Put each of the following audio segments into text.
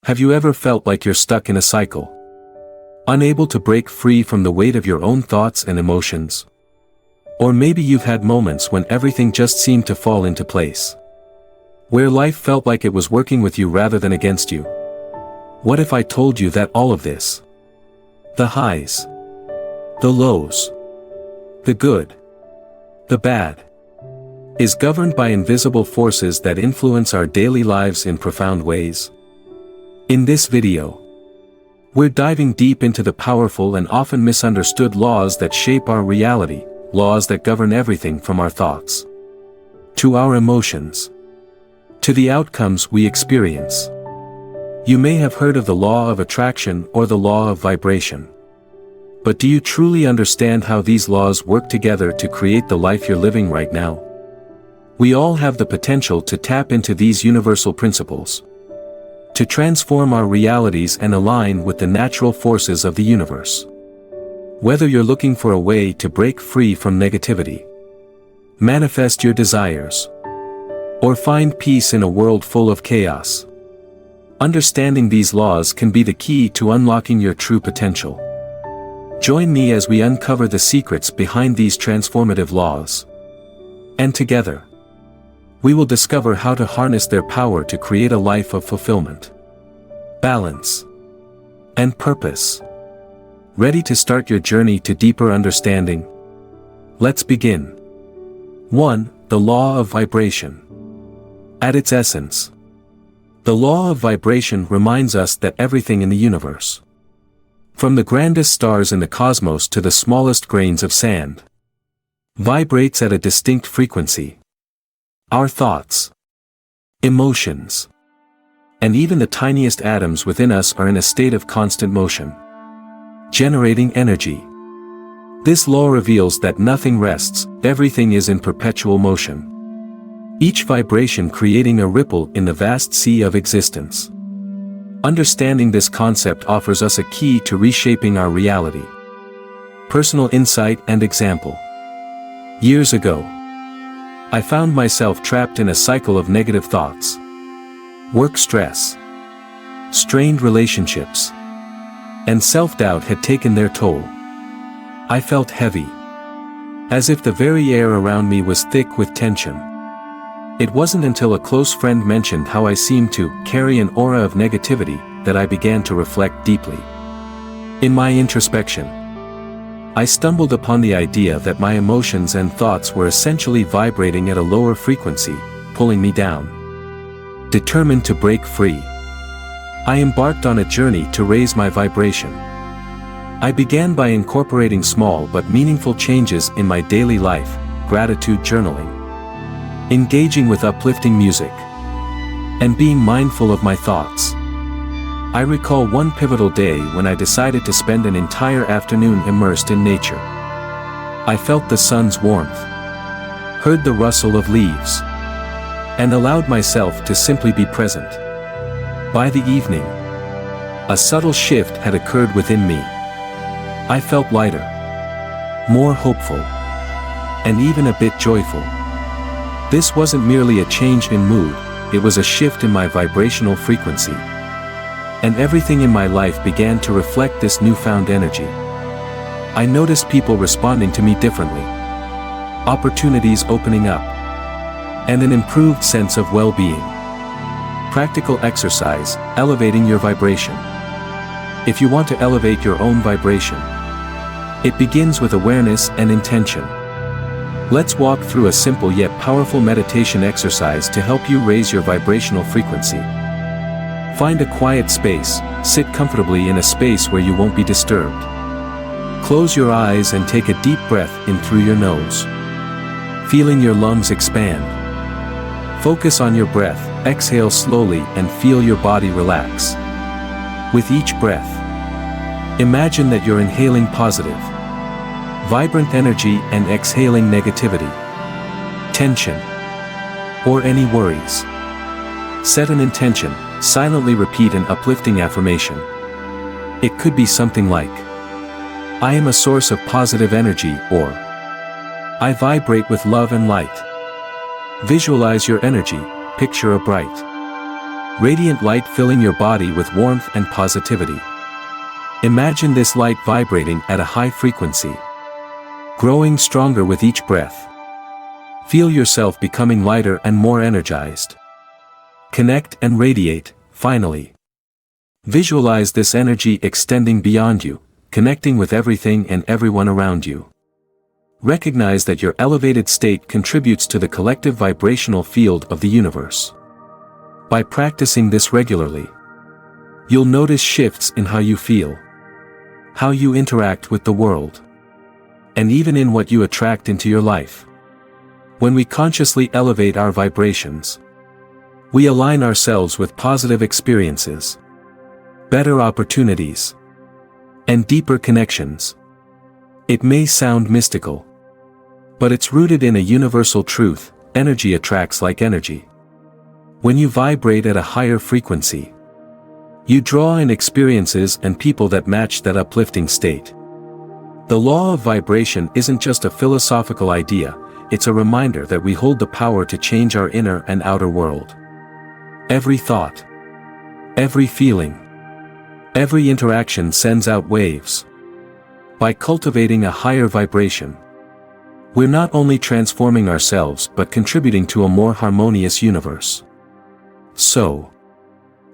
Have you ever felt like you're stuck in a cycle? Unable to break free from the weight of your own thoughts and emotions? Or maybe you've had moments when everything just seemed to fall into place. Where life felt like it was working with you rather than against you. What if I told you that all of this, the highs, the lows, the good, the bad, is governed by invisible forces that influence our daily lives in profound ways? In this video, we're diving deep into the powerful and often misunderstood laws that shape our reality, laws that govern everything from our thoughts to our emotions, to the outcomes we experience. You may have heard of the law of attraction or the law of vibration. But do you truly understand how these laws work together to create the life you're living right now? We all have the potential to tap into these universal principles, to transform our realities and align with the natural forces of the universe. Whether you're looking for a way to break free from negativity, manifest your desires, or find peace in a world full of chaos, understanding these laws can be the key to unlocking your true potential. Join me as we uncover the secrets behind these transformative laws. And together, we will discover how to harness their power to create a life of fulfillment, balance, and purpose. Ready to start your journey to deeper understanding? Let's begin. 1. The law of vibration. At its essence, the law of vibration reminds us that everything in the universe, from the grandest stars in the cosmos to the smallest grains of sand, vibrates at a distinct frequency. Our thoughts, emotions, and even the tiniest atoms within us are in a state of constant motion, generating energy. This law reveals that nothing rests, everything is in perpetual motion, each vibration creating a ripple in the vast sea of existence. Understanding this concept offers us a key to reshaping our reality. Personal insight and example. Years ago, I found myself trapped in a cycle of negative thoughts. Work stress, strained relationships, and self-doubt had taken their toll. I felt heavy, as if the very air around me was thick with tension. It wasn't until a close friend mentioned how I seemed to carry an aura of negativity that I began to reflect deeply. In my introspection, I stumbled upon the idea that my emotions and thoughts were essentially vibrating at a lower frequency, pulling me down. Determined to break free, I embarked on a journey to raise my vibration. I began by incorporating small but meaningful changes in my daily life: gratitude journaling, engaging with uplifting music, and being mindful of my thoughts. I recall one pivotal day when I decided to spend an entire afternoon immersed in nature. I felt the sun's warmth, heard the rustle of leaves, and allowed myself to simply be present. By the evening, a subtle shift had occurred within me. I felt lighter, more hopeful, and even a bit joyful. This wasn't merely a change in mood, it was a shift in my vibrational frequency. And everything in my life began to reflect this newfound energy. I noticed people responding to me differently, opportunities opening up, and an improved sense of well-being. Practical exercise: elevating your vibration. If you want to elevate your own vibration, it begins with awareness and intention. Let's walk through a simple yet powerful meditation exercise to help you raise your vibrational frequency. Find a quiet space, sit comfortably in a space where you won't be disturbed. Close your eyes and take a deep breath in through your nose, feeling your lungs expand. Focus on your breath, exhale slowly and feel your body relax. With each breath, imagine that you're inhaling positive, vibrant energy and exhaling negativity, tension, or any worries. Set an intention. Silently repeat an uplifting affirmation. It could be something like, I am a source of positive energy, or I vibrate with love and light. Visualize your energy, picture a bright, Radiant light filling your body with warmth and positivity. Imagine this light vibrating at a high frequency, growing stronger with each breath. Feel yourself becoming lighter and more energized. Connect and radiate, finally. Visualize this energy extending beyond you, connecting with everything and everyone around you. Recognize that your elevated state contributes to the collective vibrational field of the universe. By practicing this regularly, you'll notice shifts in how you feel, how you interact with the world, and even in what you attract into your life. When we consciously elevate our vibrations, we align ourselves with positive experiences, better opportunities, and deeper connections. It may sound mystical, but it's rooted in a universal truth: energy attracts like energy. When you vibrate at a higher frequency, you draw in experiences and people that match that uplifting state. The law of vibration isn't just a philosophical idea, it's a reminder that we hold the power to change our inner and outer world. Every thought, every feeling, every interaction sends out waves. By cultivating a higher vibration, we're not only transforming ourselves but contributing to a more harmonious universe. So,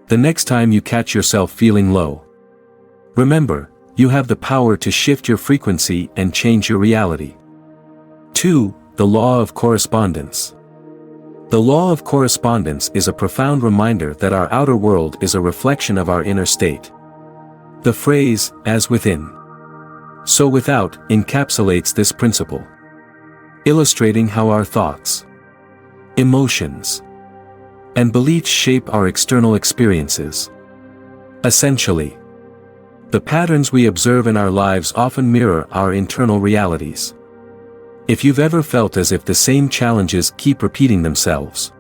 the next time you catch yourself feeling low, remember, you have the power to shift your frequency and change your reality. 2. The Law of Correspondence. The law of correspondence is a profound reminder that our outer world is a reflection of our inner state. The phrase, "as within, so without," encapsulates this principle, illustrating how our thoughts, emotions, and beliefs shape our external experiences. Essentially, the patterns we observe in our lives often mirror our internal realities. If you've ever felt as if the same challenges keep repeating themselves,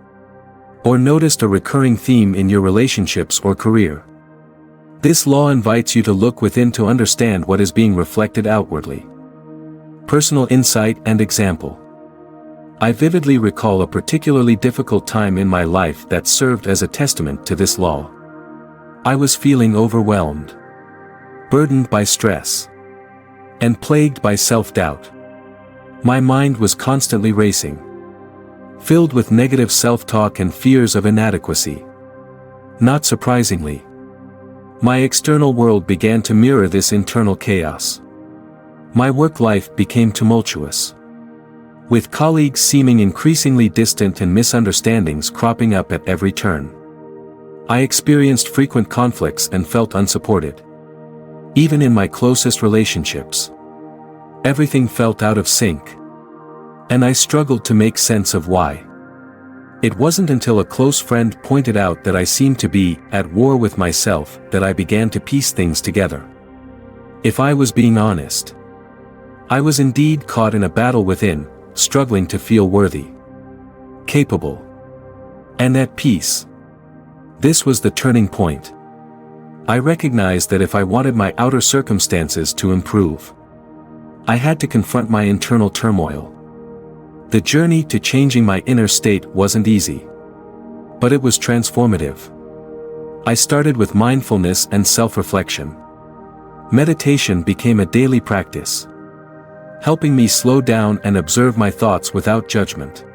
or noticed a recurring theme in your relationships or career, this law invites you to look within to understand what is being reflected outwardly. Personal insight and example. I vividly recall a particularly difficult time in my life that served as a testament to this law. I was feeling overwhelmed, burdened by stress, and plagued by self-doubt. My mind was constantly racing, filled with negative self-talk and fears of inadequacy. Not surprisingly, my external world began to mirror this internal chaos. My work life became tumultuous, with colleagues seeming increasingly distant and misunderstandings cropping up at every turn. I experienced frequent conflicts and felt unsupported. Even in my closest relationships, everything felt out of sync, and I struggled to make sense of why. It wasn't until a close friend pointed out that I seemed to be at war with myself that I began to piece things together. If I was being honest, I was indeed caught in a battle within, struggling to feel worthy, capable, and at peace. This was the turning point. I recognized that if I wanted my outer circumstances to improve, I had to confront my internal turmoil. The journey to changing my inner state wasn't easy, but it was transformative. I started with mindfulness and self-reflection. Meditation became a daily practice, helping me slow down and observe my thoughts without judgment.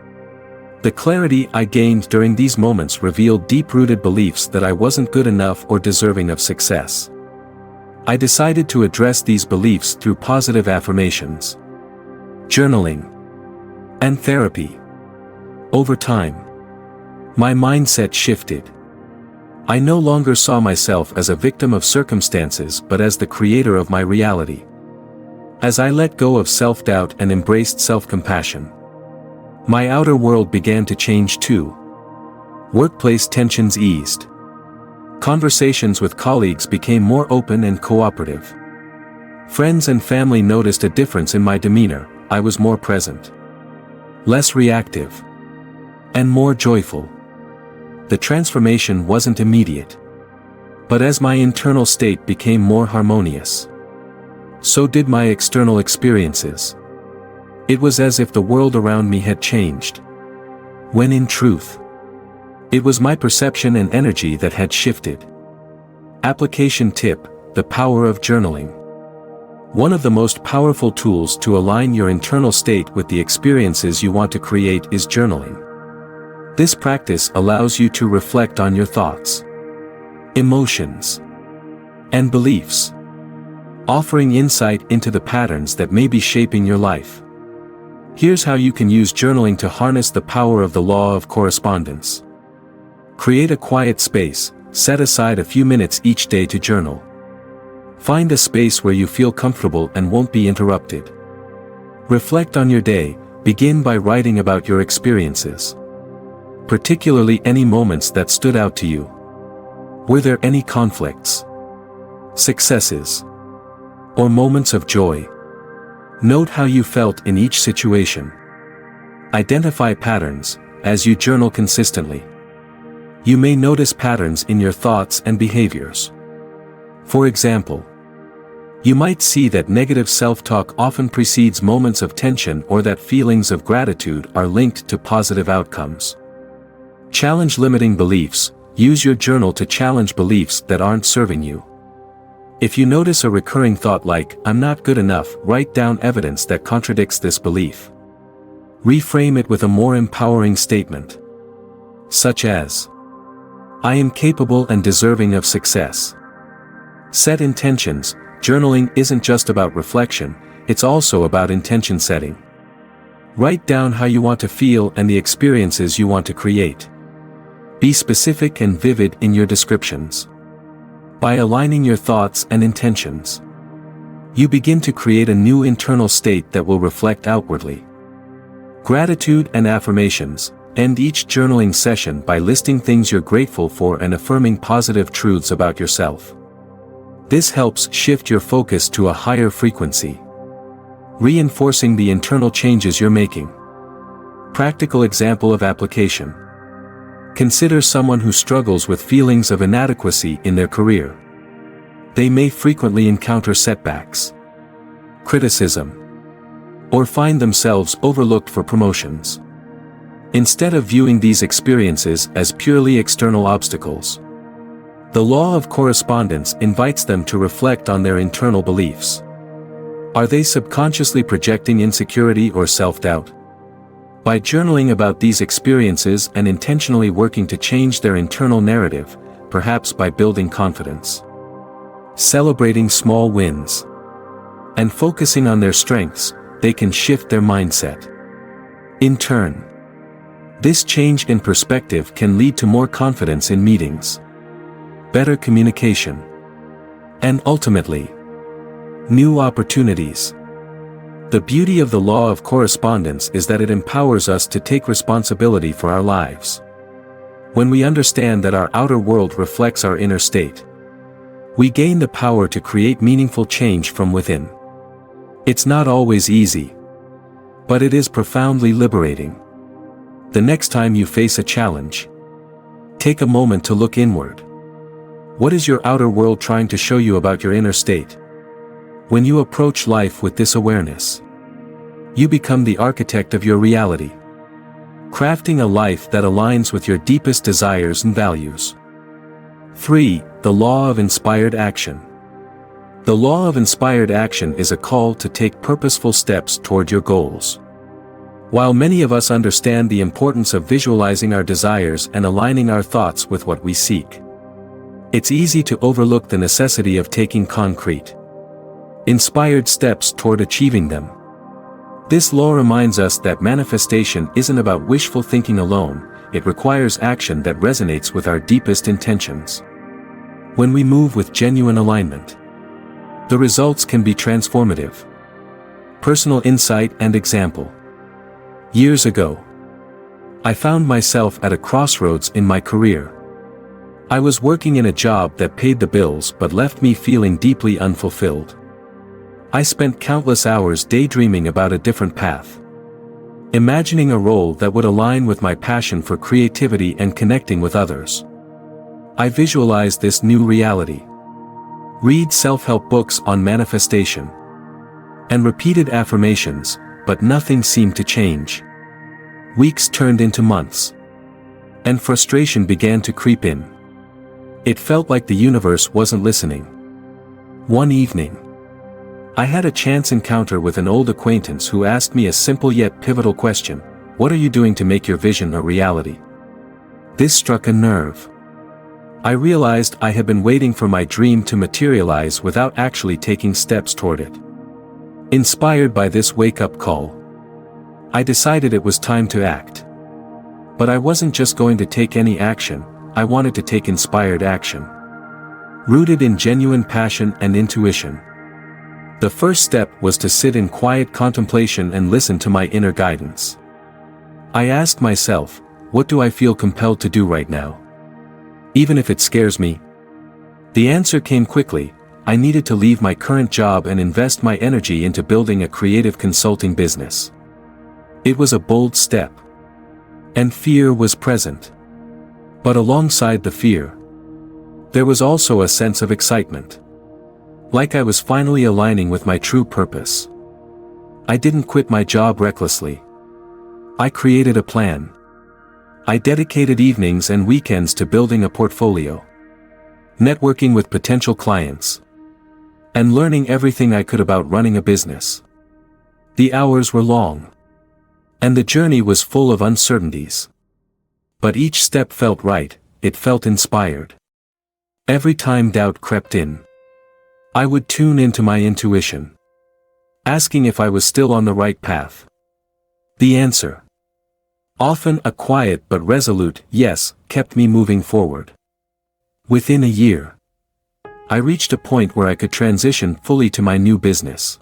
The clarity I gained during these moments revealed deep-rooted beliefs that I wasn't good enough or deserving of success. I decided to address these beliefs through positive affirmations, journaling, and therapy. Over time, my mindset shifted. I no longer saw myself as a victim of circumstances but as the creator of my reality. As I let go of self-doubt and embraced self-compassion, my outer world began to change too. Workplace tensions eased. Conversations with colleagues became more open and cooperative. Friends and family noticed a difference in my demeanor. I was more present, less reactive, and more joyful. The transformation wasn't immediate, but as my internal state became more harmonious, so did my external experiences. It was as if the world around me had changed, when in truth, It was my perception and energy that had shifted. Application tip: the power of journaling. One of the most powerful tools to align your internal state with the experiences you want to create is journaling. This practice allows you to reflect on your thoughts, emotions, and beliefs, offering insight into the patterns that may be shaping your life. Here's how you can use journaling to harness the power of the law of correspondence. Create a quiet space. Set aside a few minutes each day to journal. Find a space where you feel comfortable and won't be interrupted. Reflect on your day. Begin by writing about your experiences, particularly any moments that stood out to you. Were there any conflicts, successes, or moments of joy? Note how you felt in each situation. Identify patterns. As you journal consistently, you may notice patterns in your thoughts and behaviors. For example, you might see that negative self-talk often precedes moments of tension, or that feelings of gratitude are linked to positive outcomes. Challenge limiting beliefs. Use your journal to challenge beliefs that aren't serving you. If you notice a recurring thought like, "I'm not good enough," write down evidence that contradicts this belief. Reframe it with a more empowering statement, such as, "I am capable and deserving of success." Set intentions. Journaling isn't just about reflection, it's also about intention setting. Write down how you want to feel and the experiences you want to create. Be specific and vivid in your descriptions. By aligning your thoughts and intentions, you begin to create a new internal state that will reflect outwardly. Gratitude and affirmations. End each journaling session by listing things you're grateful for and affirming positive truths about yourself. This helps shift your focus to a higher frequency, reinforcing the internal changes you're making. Practical example of application. Consider someone who struggles with feelings of inadequacy in their career. They may frequently encounter setbacks, criticism, or find themselves overlooked for promotions. Instead of viewing these experiences as purely external obstacles, the law of correspondence invites them to reflect on their internal beliefs. Are they subconsciously projecting insecurity or self-doubt? By journaling about these experiences and intentionally working to change their internal narrative, perhaps by building confidence, celebrating small wins, and focusing on their strengths, they can shift their mindset. In turn, this change in perspective can lead to more confidence in meetings, better communication, and ultimately, new opportunities. The beauty of the law of correspondence is that it empowers us to take responsibility for our lives. When we understand that our outer world reflects our inner state, we gain the power to create meaningful change from within. It's not always easy, but it is profoundly liberating. The next time you face a challenge, take a moment to look inward. What is your outer world trying to show you about your inner state? When you approach life with this awareness, you become the architect of your reality, crafting a life that aligns with your deepest desires and values. 3. The law of inspired action. The law of inspired action is a call to take purposeful steps toward your goals. While many of us understand the importance of visualizing our desires and aligning our thoughts with what we seek, it's easy to overlook the necessity of taking concrete, inspired steps toward achieving them. This law reminds us that manifestation isn't about wishful thinking alone, it requires action that resonates with our deepest intentions. When we move with genuine alignment, the results can be transformative. Personal insight and example. Years ago, I found myself at a crossroads in my career. I was working in a job that paid the bills but left me feeling deeply unfulfilled. I spent countless hours daydreaming about a different path, imagining a role that would align with my passion for creativity and connecting with others. I visualized this new reality, read self-help books on manifestation, and repeated affirmations, but nothing seemed to change. Weeks turned into months, And frustration began to creep in. It felt like the universe wasn't listening. One evening, I had a chance encounter with an old acquaintance who asked me a simple yet pivotal question: what are you doing to make your vision a reality? This struck a nerve. I realized I had been waiting for my dream to materialize without actually taking steps toward it. Inspired by this wake-up call, I decided it was time to act. But I wasn't just going to take any action, I wanted to take inspired action, rooted in genuine passion and intuition. The first step was to sit in quiet contemplation and listen to my inner guidance. I asked myself, what do I feel compelled to do right now? Even if it scares me? The answer came quickly: I needed to leave my current job and invest my energy into building a creative consulting business. It was a bold step. And fear was present. But alongside the fear, there was also a sense of excitement. Like I was finally aligning with my true purpose. I didn't quit my job recklessly. I created a plan. I dedicated evenings and weekends to building a portfolio, networking with potential clients, and learning everything I could about running a business. The hours were long, and the journey was full of uncertainties. But each step felt right, it felt inspired. Every time doubt crept in, I would tune into my intuition, asking if I was still on the right path. The answer, often a quiet but resolute yes, kept me moving forward. Within a year, I reached a point where I could transition fully to my new business.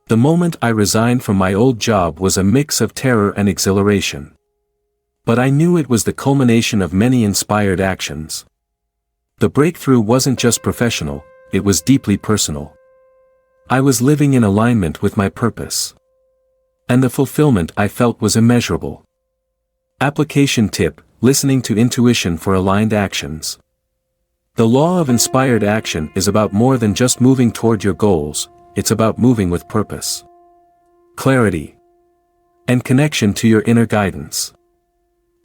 The moment I resigned from my old job was a mix of terror and exhilaration. But I knew it was the culmination of many inspired actions. The breakthrough wasn't just professional, it was deeply personal. I was living in alignment with my purpose. And the fulfillment I felt was immeasurable. Application tip: listening to intuition for aligned actions. The law of inspired action is about more than just moving toward your goals, it's about moving with purpose, clarity, and connection to your inner guidance.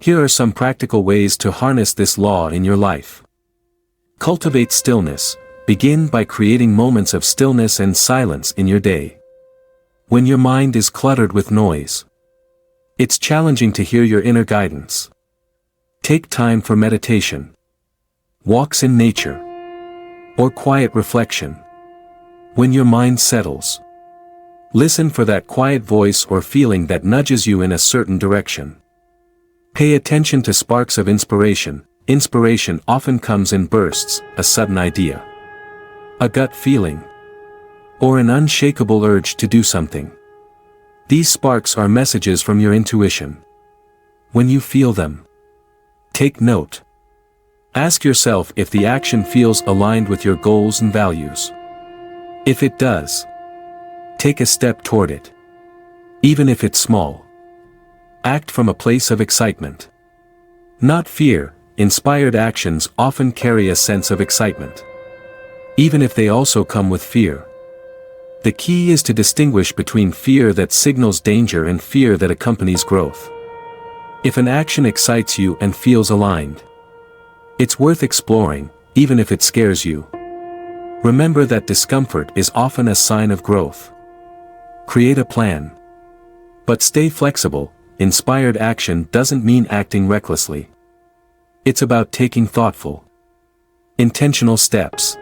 Here are some practical ways to harness this law in your life. Cultivate stillness. Begin by creating moments of stillness and silence in your day. When your mind is cluttered with noise, it's challenging to hear your inner guidance. Take time for meditation, walks in nature, or quiet reflection. When your mind settles, listen for that quiet voice or feeling that nudges you in a certain direction. Pay attention to sparks of inspiration. Inspiration often comes in bursts: a sudden idea, a gut feeling, or an unshakable urge to do something. These sparks are messages from your intuition. When you feel them, take note. Ask yourself if the action feels aligned with your goals and values. If it does, take a step toward it. Even if it's small. Act from a place of excitement, not fear. Inspired actions often carry a sense of excitement, even if they also come with fear. The key is to distinguish between fear that signals danger and fear that accompanies growth. If an action excites you and feels aligned, it's worth exploring, even if it scares you. Remember that discomfort is often a sign of growth. Create a plan, but stay flexible. Inspired action doesn't mean acting recklessly. It's about taking thoughtful, intentional steps.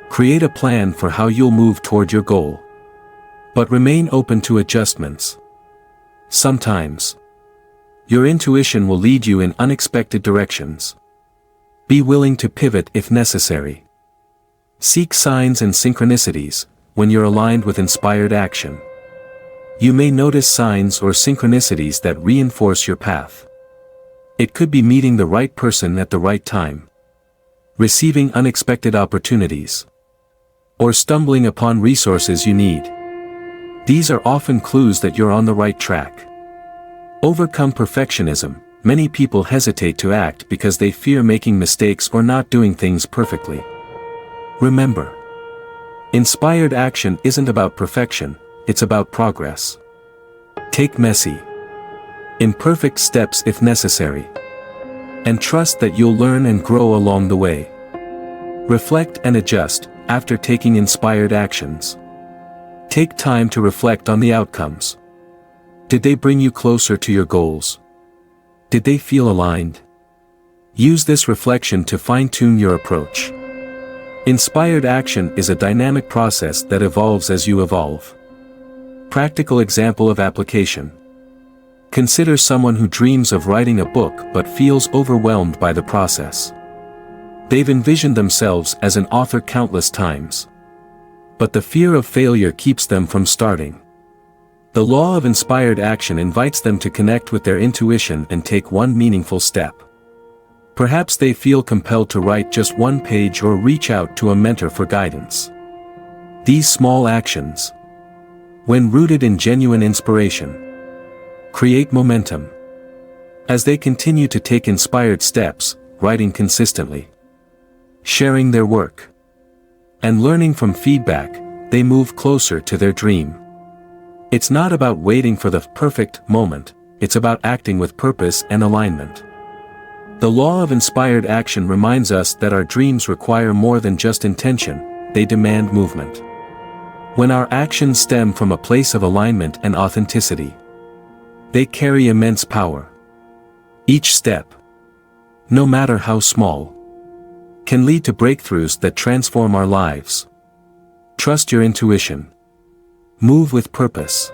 Create a plan for how you'll move toward your goal, but remain open to adjustments. Sometimes, your intuition will lead you in unexpected directions. Be willing to pivot if necessary. Seek signs and synchronicities. When you're aligned with inspired action, you may notice signs or synchronicities that reinforce your path. It could be meeting the right person at the right time, receiving unexpected opportunities, or stumbling upon resources you need. These are often clues that you're on the right track. Overcome perfectionism. Many people hesitate to act because they fear making mistakes or not doing things perfectly. Remember, inspired action isn't about perfection, it's about progress. Take messy, imperfect steps if necessary. And trust that you'll learn and grow along the way. Reflect and adjust after taking inspired actions. Take time to reflect on the outcomes. Did they bring you closer to your goals? Did they feel aligned? Use this reflection to fine-tune your approach. Inspired action is a dynamic process that evolves as you evolve. Practical example of application. Consider someone who dreams of writing a book but feels overwhelmed by the process. They've envisioned themselves as an author countless times. But the fear of failure keeps them from starting. The law of inspired action invites them to connect with their intuition and take one meaningful step. Perhaps they feel compelled to write just one page or reach out to a mentor for guidance. These small actions, when rooted in genuine inspiration, create momentum. As they continue to take inspired steps, writing consistently, sharing their work, and learning from feedback, they move closer to their dream. It's not about waiting for the perfect moment, it's about acting with purpose and alignment. The law of inspired action reminds us that our dreams require more than just intention, they demand movement. When our actions stem from a place of alignment and authenticity, they carry immense power. Each step, no matter how small, can lead to breakthroughs that transform our lives. Trust your intuition. Move with purpose.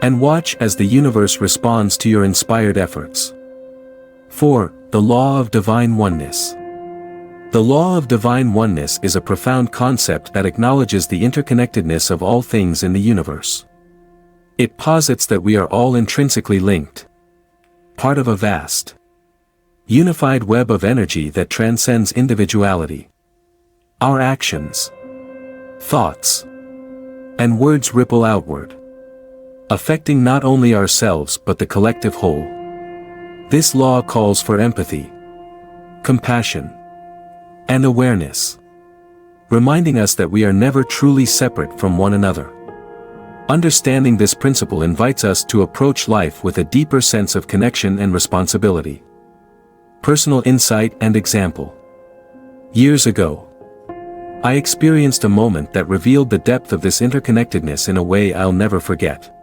And watch as the universe responds to your inspired efforts. 4. The Law of Divine Oneness. The law of divine oneness is a profound concept that acknowledges the interconnectedness of all things in the universe. It posits that we are all intrinsically linked, part of a vast, unified web of energy that transcends individuality. Our actions, thoughts, and words ripple outward, affecting not only ourselves but the collective whole. This law calls for empathy, compassion, and awareness, reminding us that we are never truly separate from one another. Understanding this principle invites us to approach life with a deeper sense of connection and responsibility. Personal insight and example. Years ago, I experienced a moment that revealed the depth of this interconnectedness in a way I'll never forget.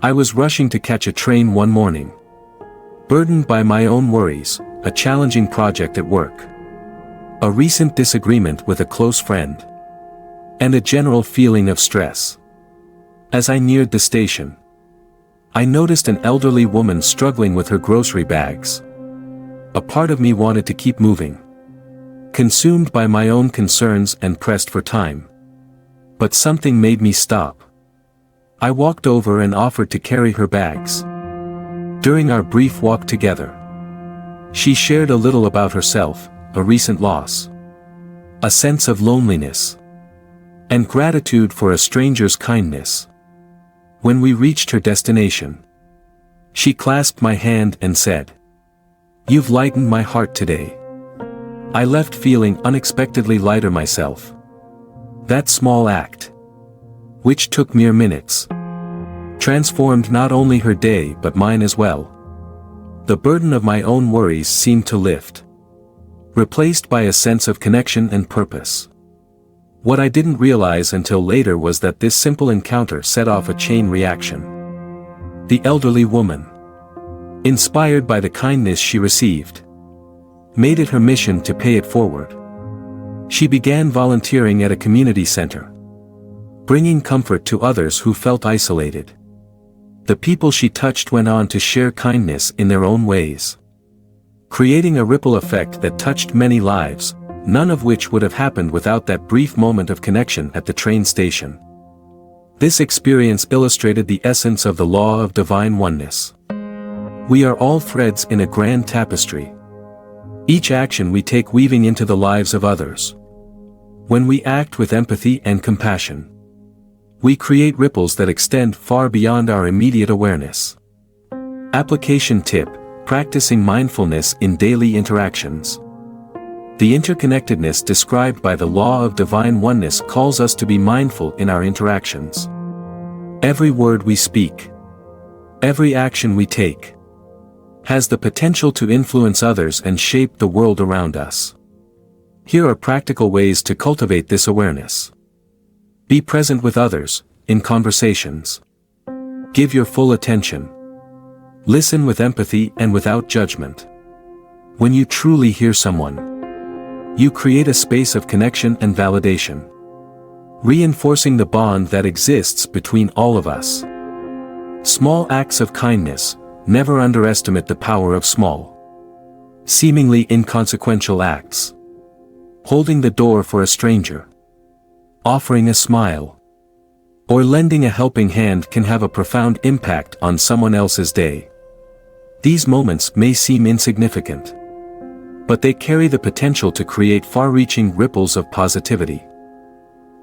I was rushing to catch a train one morning, burdened by my own worries, a challenging project at work, a recent disagreement with a close friend, and a general feeling of stress. As I neared the station, I noticed an elderly woman struggling with her grocery bags. A part of me wanted to keep moving, consumed by my own concerns and pressed for time. But something made me stop. I walked over and offered to carry her bags. During our brief walk together, she shared a little about herself, a recent loss, a sense of loneliness, and gratitude for a stranger's kindness. When we reached her destination, she clasped my hand and said, "You've lightened my heart today." I left feeling unexpectedly lighter myself. That small act, which took mere minutes, transformed not only her day but mine as well. The burden of my own worries seemed to lift, replaced by a sense of connection and purpose. What I didn't realize until later was that this simple encounter set off a chain reaction. The elderly woman, inspired by the kindness she received, made it her mission to pay it forward. She began volunteering at a community center, bringing comfort to others who felt isolated. The people she touched went on to share kindness in their own ways, creating a ripple effect that touched many lives, none of which would have happened without that brief moment of connection at the train station. This experience illustrated the essence of the law of divine oneness. We are all threads in a grand tapestry, each action we take weaving into the lives of others. When we act with empathy and compassion, we create ripples that extend far beyond our immediate awareness. Application tip: practicing mindfulness in daily interactions. The interconnectedness described by the law of divine oneness calls us to be mindful in our interactions. Every word we speak, every action we take, has the potential to influence others and shape the world around us. Here are practical ways to cultivate this awareness. Be present with others, in conversations. Give your full attention. Listen with empathy and without judgment. When you truly hear someone, you create a space of connection and validation, reinforcing the bond that exists between all of us. Small acts of kindness. Never underestimate the power of small, seemingly inconsequential acts. Holding the door for a stranger, offering a smile, or lending a helping hand can have a profound impact on someone else's day. These moments may seem insignificant, but they carry the potential to create far-reaching ripples of positivity.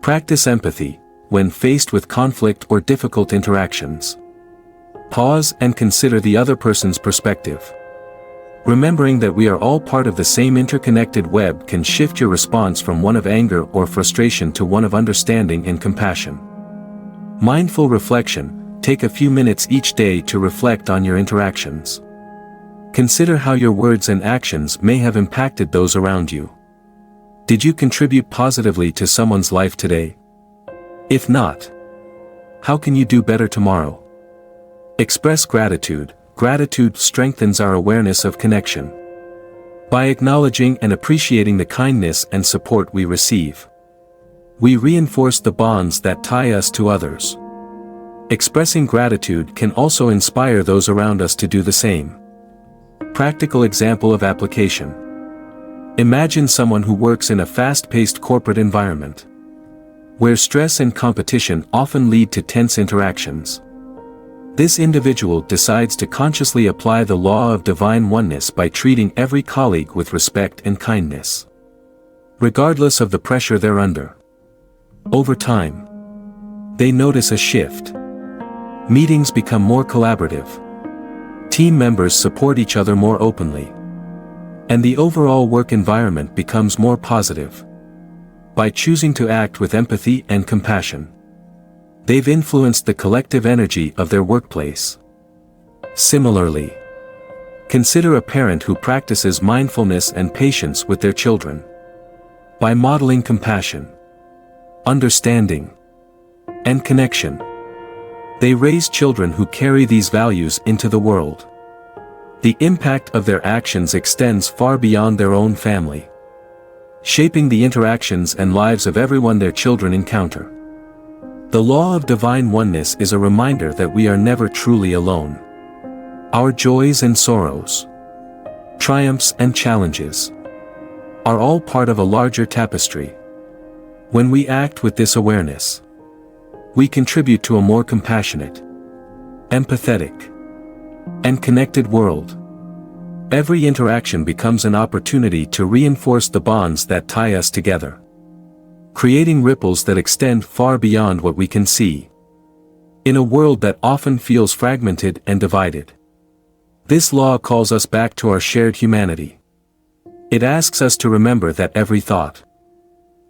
Practice empathy when faced with conflict or difficult interactions. Pause and consider the other person's perspective. Remembering that we are all part of the same interconnected web can shift your response from one of anger or frustration to one of understanding and compassion. Mindful reflection. Take a few minutes each day to reflect on your interactions. Consider how your words and actions may have impacted those around you. Did you contribute positively to someone's life today? If not, how can you do better tomorrow? Express gratitude. Gratitude strengthens our awareness of connection. By acknowledging and appreciating the kindness and support we receive, we reinforce the bonds that tie us to others. Expressing gratitude can also inspire those around us to do the same. Practical example of application. Imagine someone who works in a fast-paced corporate environment, where stress and competition often lead to tense interactions. This individual decides to consciously apply the law of divine oneness by treating every colleague with respect and kindness, regardless of the pressure they're under. Over time, they notice a shift. Meetings become more collaborative. Team members support each other more openly, and the overall work environment becomes more positive. By choosing to act with empathy and compassion, they've influenced the collective energy of their workplace. Similarly, consider a parent who practices mindfulness and patience with their children. By modeling compassion, understanding, and connection, they raise children who carry these values into the world. The impact of their actions extends far beyond their own family, shaping the interactions and lives of everyone their children encounter. The law of divine oneness is a reminder that we are never truly alone. Our joys and sorrows, triumphs and challenges, are all part of a larger tapestry. When we act with this awareness, we contribute to a more compassionate, empathetic, and connected world. Every interaction becomes an opportunity to reinforce the bonds that tie us together, creating ripples that extend far beyond what we can see. In a world that often feels fragmented and divided, this law calls us back to our shared humanity. It asks us to remember that every thought,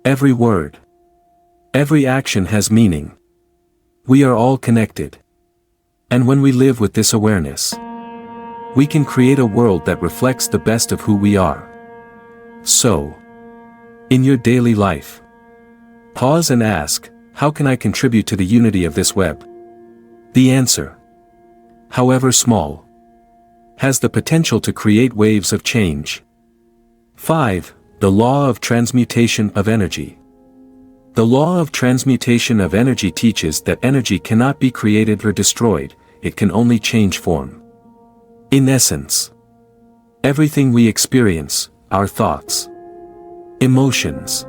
every word, every action has meaning. We are all connected. And when we live with this awareness, we can create a world that reflects the best of who we are. So, in your daily life, pause and ask, how can I contribute to the unity of this web? The answer, however small, has the potential to create waves of change. 5. The law of transmutation of energy. The law of transmutation of energy teaches that energy cannot be created or destroyed, it can only change form. In essence, everything we experience, our thoughts, emotions,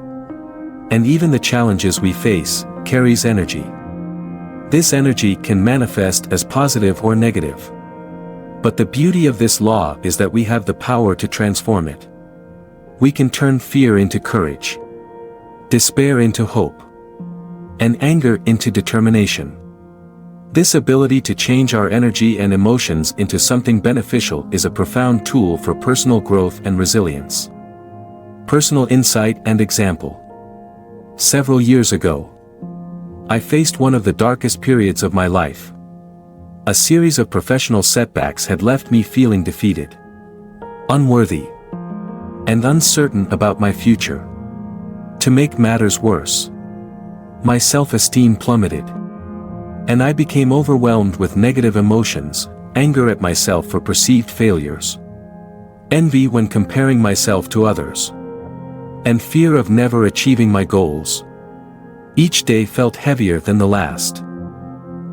and even the challenges we face, carries energy. This energy can manifest as positive or negative. But the beauty of this law is that we have the power to transform it. We can turn fear into courage, despair into hope, and anger into determination. This ability to change our energy and emotions into something beneficial is a profound tool for personal growth and resilience. Personal insight and example. Several years ago, I faced one of the darkest periods of my life. A series of professional setbacks had left me feeling defeated, unworthy, and uncertain about my future. To make matters worse, my self-esteem plummeted, and I became overwhelmed with negative emotions, anger at myself for perceived failures, envy when comparing myself to others, and fear of never achieving my goals. Each day felt heavier than the last,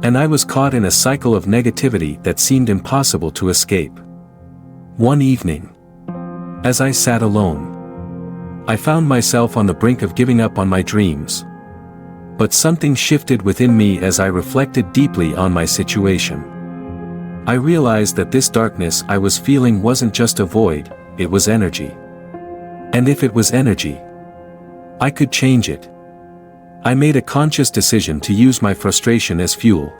and I was caught in a cycle of negativity that seemed impossible to escape. One evening, as I sat alone, I found myself on the brink of giving up on my dreams. But something shifted within me as I reflected deeply on my situation. I realized that this darkness I was feeling wasn't just a void, it was energy. And if it was energy, I could change it. I made a conscious decision to use my frustration as fuel,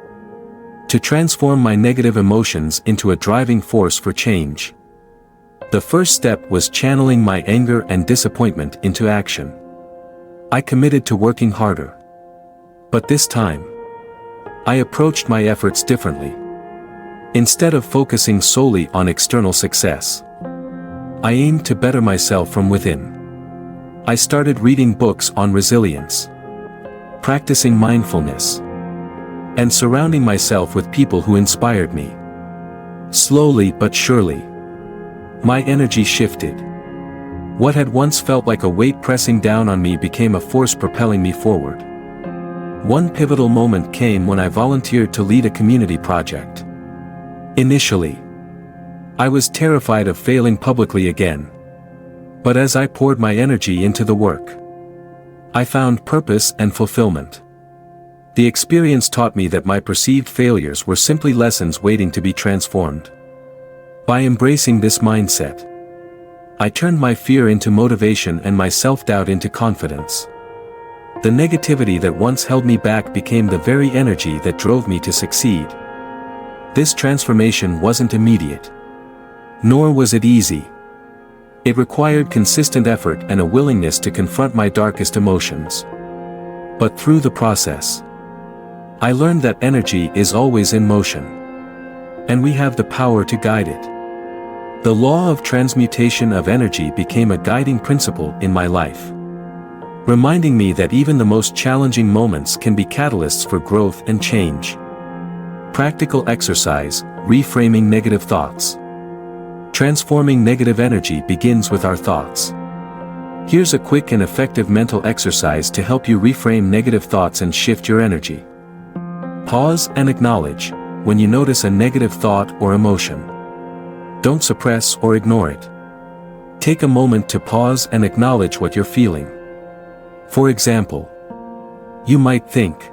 to transform my negative emotions into a driving force for change. The first step was channeling my anger and disappointment into action. I committed to working harder. But this time, I approached my efforts differently. Instead of focusing solely on external success, I aimed to better myself from within. I started reading books on resilience, practicing mindfulness, and surrounding myself with people who inspired me. Slowly but surely, my energy shifted. What had once felt like a weight pressing down on me became a force propelling me forward. One pivotal moment came when I volunteered to lead a community project. Initially, I was terrified of failing publicly again. But as I poured my energy into the work, I found purpose and fulfillment. The experience taught me that my perceived failures were simply lessons waiting to be transformed. By embracing this mindset, I turned my fear into motivation and my self-doubt into confidence. The negativity that once held me back became the very energy that drove me to succeed. This transformation wasn't immediate, nor was it easy. It required consistent effort and a willingness to confront my darkest emotions. But through the process, I learned that energy is always in motion, and we have the power to guide it. The law of transmutation of energy became a guiding principle in my life, reminding me that even the most challenging moments can be catalysts for growth and change. Practical exercise: reframing negative thoughts. Transforming negative energy begins with our thoughts. Here's a quick and effective mental exercise to help you reframe negative thoughts and shift your energy. Pause and acknowledge when you notice a negative thought or emotion. Don't suppress or ignore it. Take a moment to pause and acknowledge what you're feeling. For example, you might think,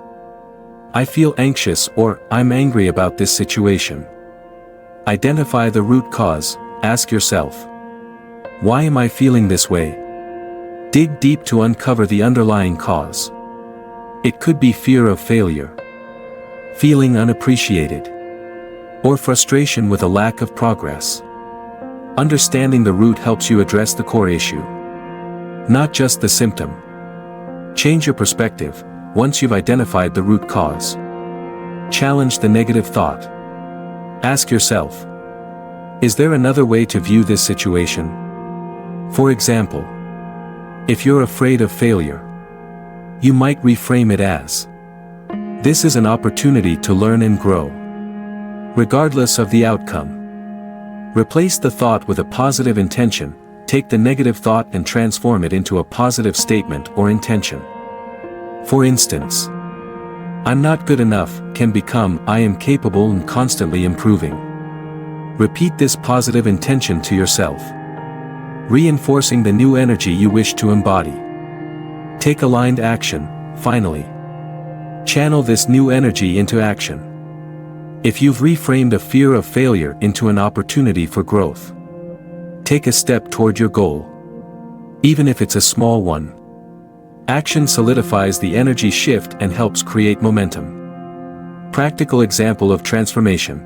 "I feel anxious," or "I'm angry about this situation." Identify the root cause. Ask yourself, why am I feeling this way? Dig deep to uncover the underlying cause. It could be fear of failure, feeling unappreciated, or frustration with a lack of progress. Understanding the root helps you address the core issue, not just the symptom. Change your perspective. Once you've identified the root cause, challenge the negative thought. Ask yourself, is there another way to view this situation? For example, if you're afraid of failure, you might reframe it as, "This is an opportunity to learn and grow." Regardless of the outcome, replace the thought with a positive intention. Take the negative thought and transform it into a positive statement or intention. For instance, "I'm not good enough" can become "I am capable and constantly improving." Repeat this positive intention to yourself, reinforcing the new energy you wish to embody. Take aligned action. Finally, channel this new energy into action. If you've reframed a fear of failure into an opportunity for growth, take a step toward your goal, even if it's a small one. Action solidifies the energy shift and helps create momentum. Practical example of transformation.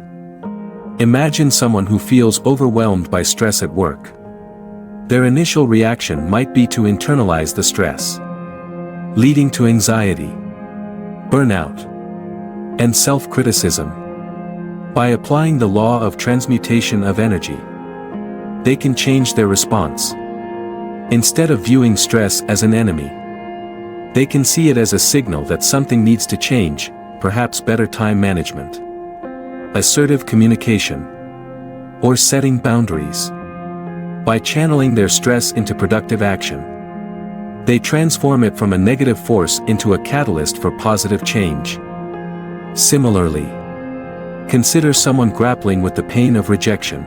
Imagine someone who feels overwhelmed by stress at work. Their initial reaction might be to internalize the stress, leading to anxiety, burnout, and self-criticism. By applying the law of transmutation of energy, they can change their response. Instead of viewing stress as an enemy, they can see it as a signal that something needs to change, perhaps better time management, assertive communication, or setting boundaries. By channeling their stress into productive action, they transform it from a negative force into a catalyst for positive change. Similarly, consider someone grappling with the pain of rejection.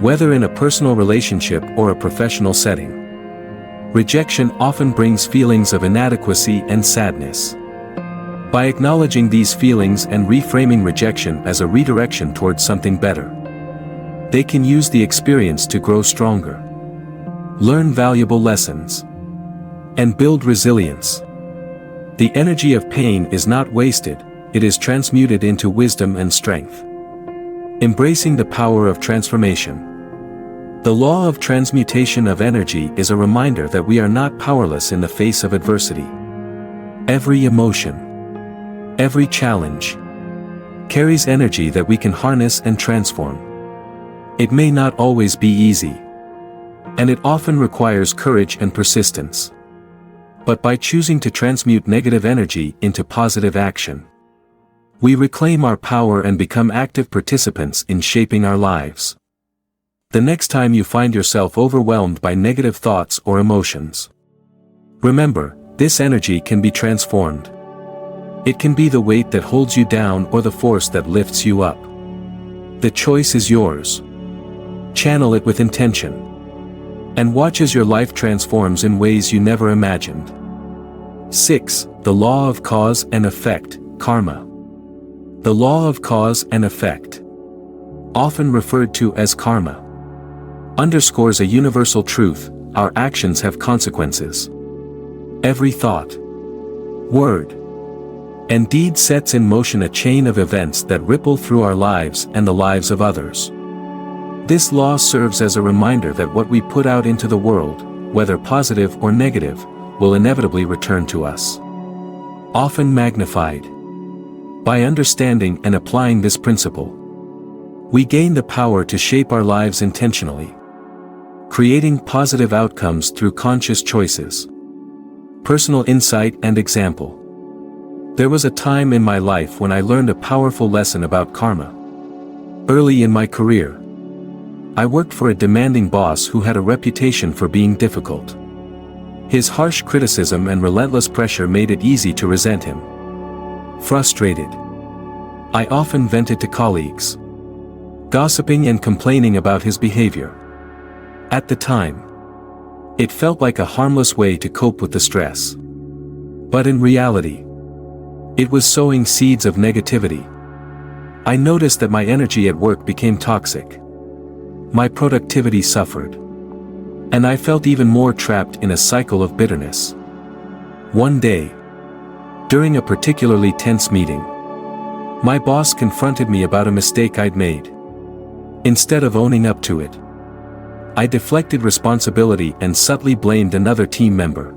Whether in a personal relationship or a professional setting, rejection often brings feelings of inadequacy and sadness. By acknowledging these feelings and reframing rejection as a redirection towards something better, they can use the experience to grow stronger, learn valuable lessons, and build resilience. The energy of pain is not wasted, it is transmuted into wisdom and strength. Embracing the power of transformation. The law of transmutation of energy is a reminder that we are not powerless in the face of adversity. Every emotion, every challenge, carries energy that we can harness and transform. It may not always be easy, and it often requires courage and persistence. But by choosing to transmute negative energy into positive action, we reclaim our power and become active participants in shaping our lives. The next time you find yourself overwhelmed by negative thoughts or emotions, remember, this energy can be transformed. It can be the weight that holds you down or the force that lifts you up. The choice is yours. Channel it with intention, and watch as your life transforms in ways you never imagined. 6. The law of cause and effect, karma. The law of cause and effect, often referred to as karma, underscores a universal truth: our actions have consequences. Every thought, word, and deed sets in motion a chain of events that ripple through our lives and the lives of others. This law serves as a reminder that what we put out into the world, whether positive or negative, will inevitably return to us, often magnified. By understanding and applying this principle, we gain the power to shape our lives intentionally, creating positive outcomes through conscious choices. Personal insight and example. There was a time in my life when I learned a powerful lesson about karma. Early in my career, I worked for a demanding boss who had a reputation for being difficult. His harsh criticism and relentless pressure made it easy to resent him. Frustrated, I often vented to colleagues, gossiping and complaining about his behavior. At the time, it felt like a harmless way to cope with the stress. But in reality, it was sowing seeds of negativity. I noticed that my energy at work became toxic. My productivity suffered, and I felt even more trapped in a cycle of bitterness. One day, during a particularly tense meeting, my boss confronted me about a mistake I'd made. Instead of owning up to it, I deflected responsibility and subtly blamed another team member.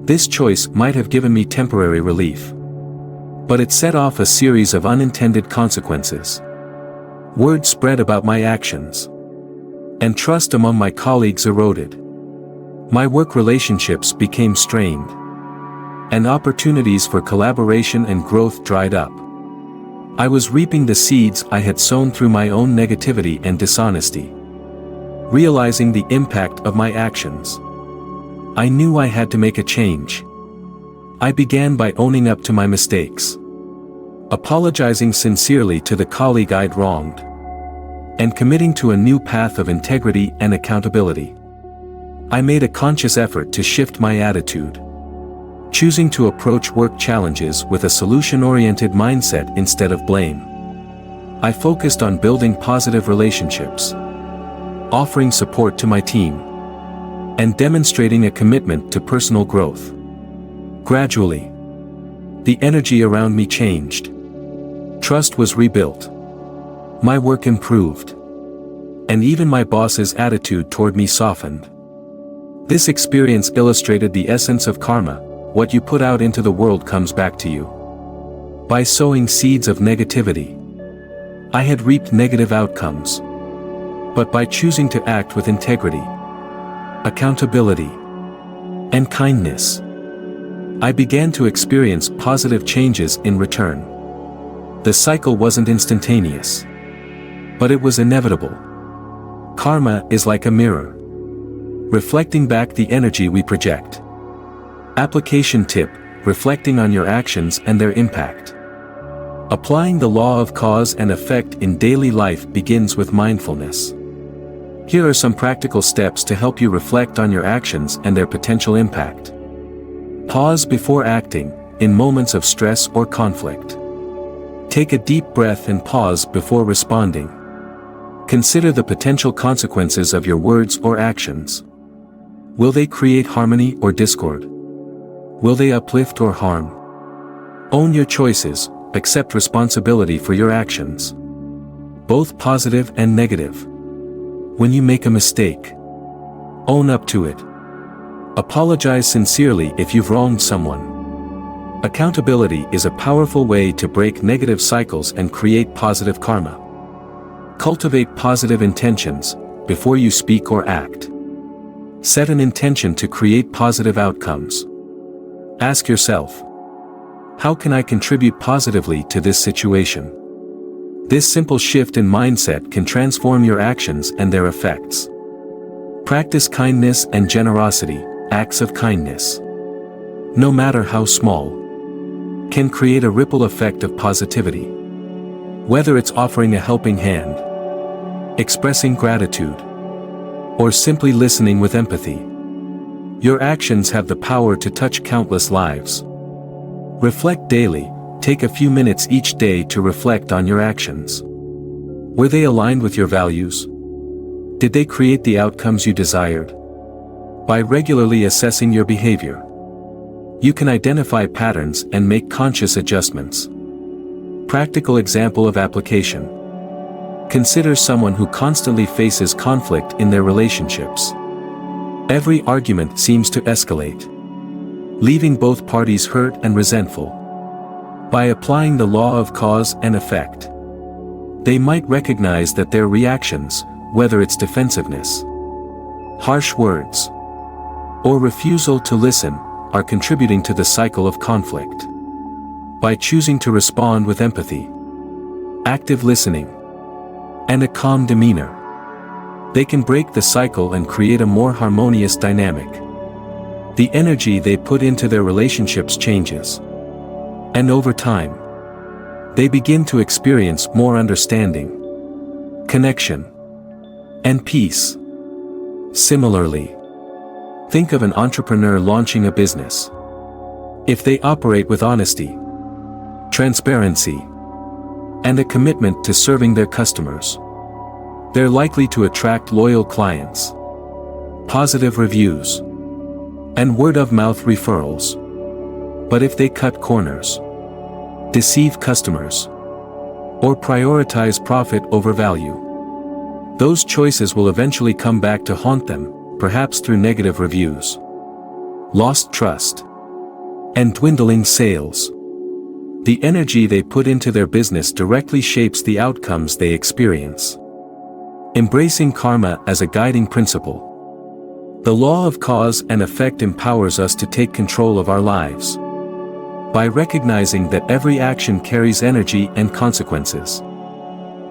This choice might have given me temporary relief, but it set off a series of unintended consequences. Word spread about my actions, and trust among my colleagues eroded. My work relationships became strained, and opportunities for collaboration and growth dried up. I was reaping the seeds I had sown through my own negativity and dishonesty. Realizing the impact of my actions, I knew I had to make a change. I began by owning up to my mistakes, apologizing sincerely to the colleague I'd wronged, and committing to a new path of integrity and accountability. I made a conscious effort to shift my attitude, choosing to approach work challenges with a solution-oriented mindset instead of blame. I focused on building positive relationships, offering support to my team, and demonstrating a commitment to personal growth. Gradually, the energy around me changed. Trust was rebuilt. My work improved, and even my boss's attitude toward me softened. This experience illustrated the essence of karma: what you put out into the world comes back to you. By sowing seeds of negativity, I had reaped negative outcomes. But by choosing to act with integrity, accountability, and kindness, I began to experience positive changes in return. The cycle wasn't instantaneous, but it was inevitable. Karma is like a mirror, reflecting back the energy we project. Application tip: reflecting on your actions and their impact. Applying the law of cause and effect in daily life begins with mindfulness. Here are some practical steps to help you reflect on your actions and their potential impact. Pause before acting, in moments of stress or conflict. Take a deep breath and pause before responding. Consider the potential consequences of your words or actions. Will they create harmony or discord? Will they uplift or harm? Own your choices, accept responsibility for your actions, both positive and negative. When you make a mistake, own up to it. Apologize sincerely if you've wronged someone. Accountability is a powerful way to break negative cycles and create positive karma. Cultivate positive intentions before you speak or act. Set an intention to create positive outcomes. Ask yourself, how can I contribute positively to this situation? This simple shift in mindset can transform your actions and their effects. Practice kindness and generosity. Acts of kindness, no matter how small, can create a ripple effect of positivity. Whether it's offering a helping hand, expressing gratitude, or simply listening with empathy, your actions have the power to touch countless lives. Reflect daily. Take a few minutes each day to reflect on your actions. Were they aligned with your values? Did they create the outcomes you desired? By regularly assessing your behavior, you can identify patterns and make conscious adjustments. Practical example of application. Consider someone who constantly faces conflict in their relationships. Every argument seems to escalate, leaving both parties hurt and resentful. By applying the law of cause and effect, they might recognize that their reactions, whether it's defensiveness, harsh words, or refusal to listen, are contributing to the cycle of conflict. By choosing to respond with empathy, active listening, and a calm demeanor, they can break the cycle and create a more harmonious dynamic. The energy they put into their relationships changes, and over time, they begin to experience more understanding, connection, and peace. Similarly, think of an entrepreneur launching a business. If they operate with honesty, transparency, and a commitment to serving their customers, they're likely to attract loyal clients, positive reviews, and word-of-mouth referrals. But if they cut corners, deceive customers, or prioritize profit over value, those choices will eventually come back to haunt them, perhaps through negative reviews, lost trust, and dwindling sales. The energy they put into their business directly shapes the outcomes they experience. Embracing karma as a guiding principle. The law of cause and effect empowers us to take control of our lives. By recognizing that every action carries energy and consequences,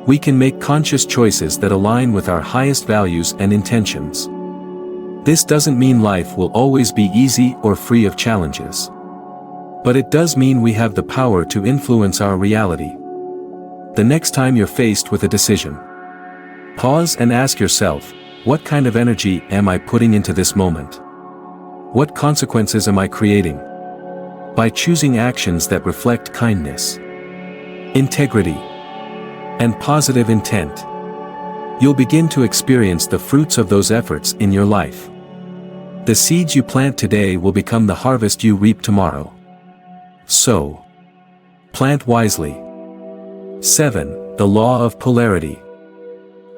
we can make conscious choices that align with our highest values and intentions. This doesn't mean life will always be easy or free of challenges. But it does mean we have the power to influence our reality. The next time you're faced with a decision, pause and ask yourself, what kind of energy am I putting into this moment? What consequences am I creating? By choosing actions that reflect kindness, integrity, and positive intent, you'll begin to experience the fruits of those efforts in your life. The seeds you plant today will become the harvest you reap tomorrow. So, plant wisely. 7. The Law of Polarity.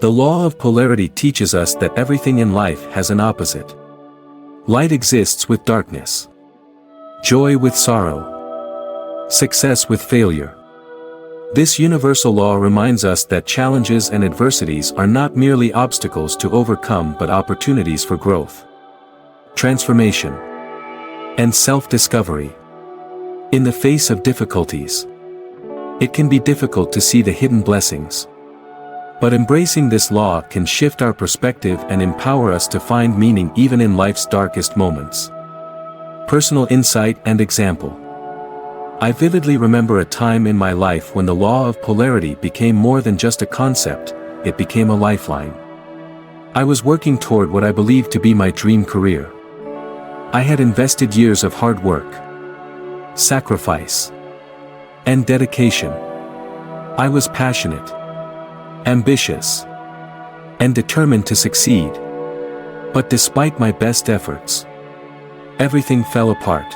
The law of polarity teaches us that everything in life has an opposite. Light exists with darkness, joy with sorrow, success with failure, This universal law reminds us that challenges and adversities are not merely obstacles to overcome but opportunities for growth, transformation, and self-discovery. In the face of difficulties, it can be difficult to see the hidden blessings. But embracing this law can shift our perspective and empower us to find meaning even in life's darkest moments. Personal insight and example. I vividly remember a time in my life when the law of polarity became more than just a concept, it became a lifeline. I was working toward what I believed to be my dream career. I had invested years of hard work, sacrifice, and dedication. I was passionate, ambitious, and determined to succeed. But despite my best efforts, everything fell apart.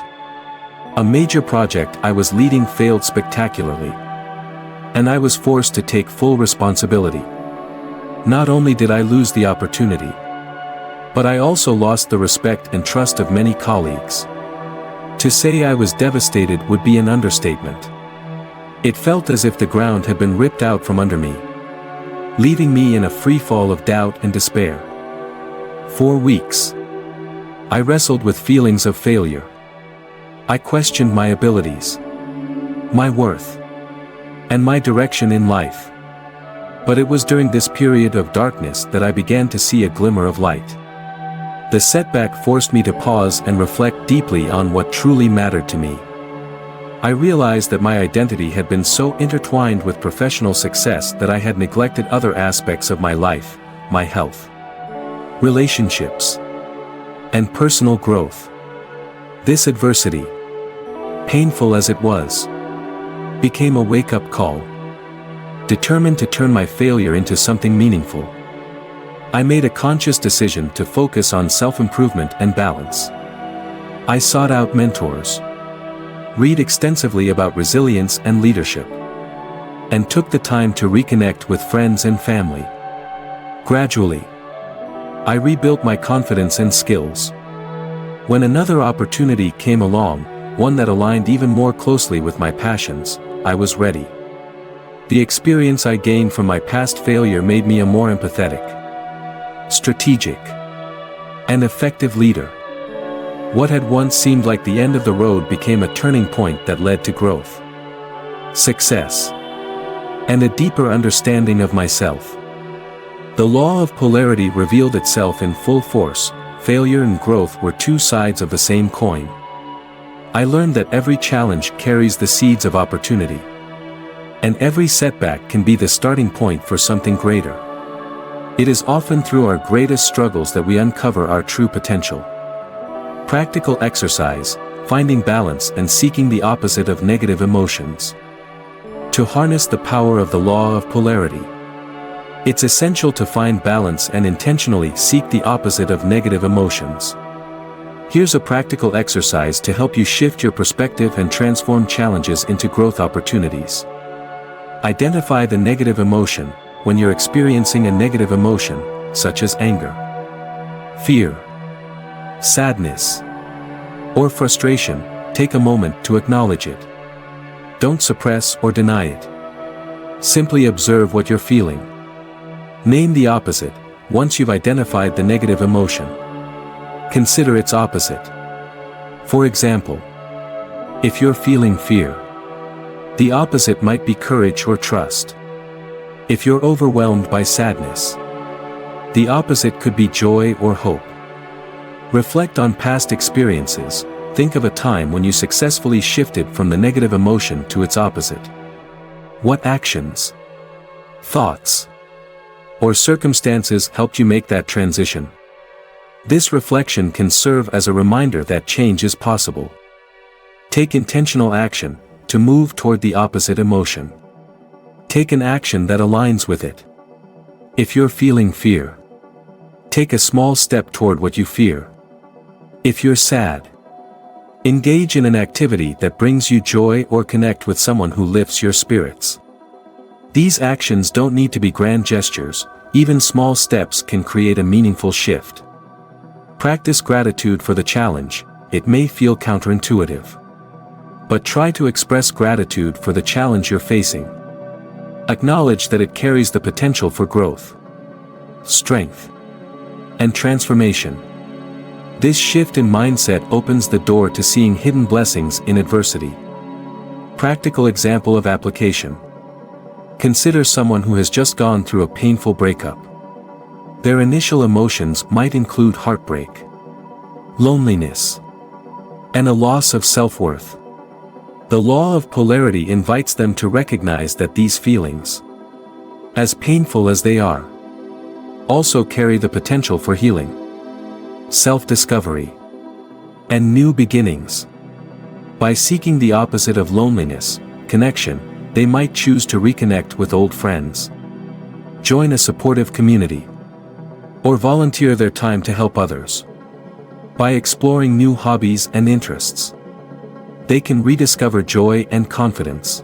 A major project I was leading failed spectacularly, and I was forced to take full responsibility. Not only did I lose the opportunity, but I also lost the respect and trust of many colleagues. To say I was devastated would be an understatement. It felt as if the ground had been ripped out from under me, leaving me in a free fall of doubt and despair. For weeks, I wrestled with feelings of failure. I questioned my abilities, my worth, and my direction in life. But it was during this period of darkness that I began to see a glimmer of light. The setback forced me to pause and reflect deeply on what truly mattered to me. I realized that my identity had been so intertwined with professional success that I had neglected other aspects of my life, my health, relationships, and personal growth. This adversity, painful as it was, became a wake-up call. Determined to turn my failure into something meaningful, I made a conscious decision to focus on self-improvement and balance. I sought out mentors, read extensively about resilience and leadership, and took the time to reconnect with friends and family. Gradually, I rebuilt my confidence and skills. When another opportunity came along, one that aligned even more closely with my passions, I was ready. The experience I gained from my past failure made me a more empathetic, strategic, and effective leader. What had once seemed like the end of the road became a turning point that led to growth, success, and a deeper understanding of myself. The law of polarity revealed itself in full force. Failure and growth were two sides of the same coin. I learned that every challenge carries the seeds of opportunity, and every setback can be the starting point for something greater. It is often through our greatest struggles that we uncover our true potential. Practical exercise, finding balance and seeking the opposite of negative emotions. To harness the power of the law of polarity, it's essential to find balance and intentionally seek the opposite of negative emotions. Here's a practical exercise to help you shift your perspective and transform challenges into growth opportunities. Identify the negative emotion. When you're experiencing a negative emotion, such as anger, fear, sadness, or frustration, take a moment to acknowledge it. Don't suppress or deny it. Simply observe what you're feeling. Name the opposite. Once you've identified the negative emotion, consider its opposite. For example, if you're feeling fear, the opposite might be courage or trust. If you're overwhelmed by sadness, the opposite could be joy or hope. Reflect on past experiences. Think of a time when you successfully shifted from the negative emotion to its opposite. What actions, thoughts, or circumstances helped you make that transition? This reflection can serve as a reminder that change is possible. Take intentional action to move toward the opposite emotion. Take an action that aligns with it. If you're feeling fear, take a small step toward what you fear. If you're sad, engage in an activity that brings you joy or connect with someone who lifts your spirits. These actions don't need to be grand gestures. Even small steps can create a meaningful shift. Practice gratitude for the challenge. It may feel counterintuitive, but try to express gratitude for the challenge you're facing. Acknowledge that it carries the potential for growth, strength, and transformation. This shift in mindset opens the door to seeing hidden blessings in adversity. Practical example of application. Consider someone who has just gone through a painful breakup. Their initial emotions might include heartbreak, loneliness, and a loss of self-worth. The law of polarity invites them to recognize that these feelings, as painful as they are, also carry the potential for healing, self-discovery, and new beginnings. By seeking the opposite of loneliness, connection, they might choose to reconnect with old friends, join a supportive community, or volunteer their time to help others. By exploring new hobbies and interests, they can rediscover joy and confidence.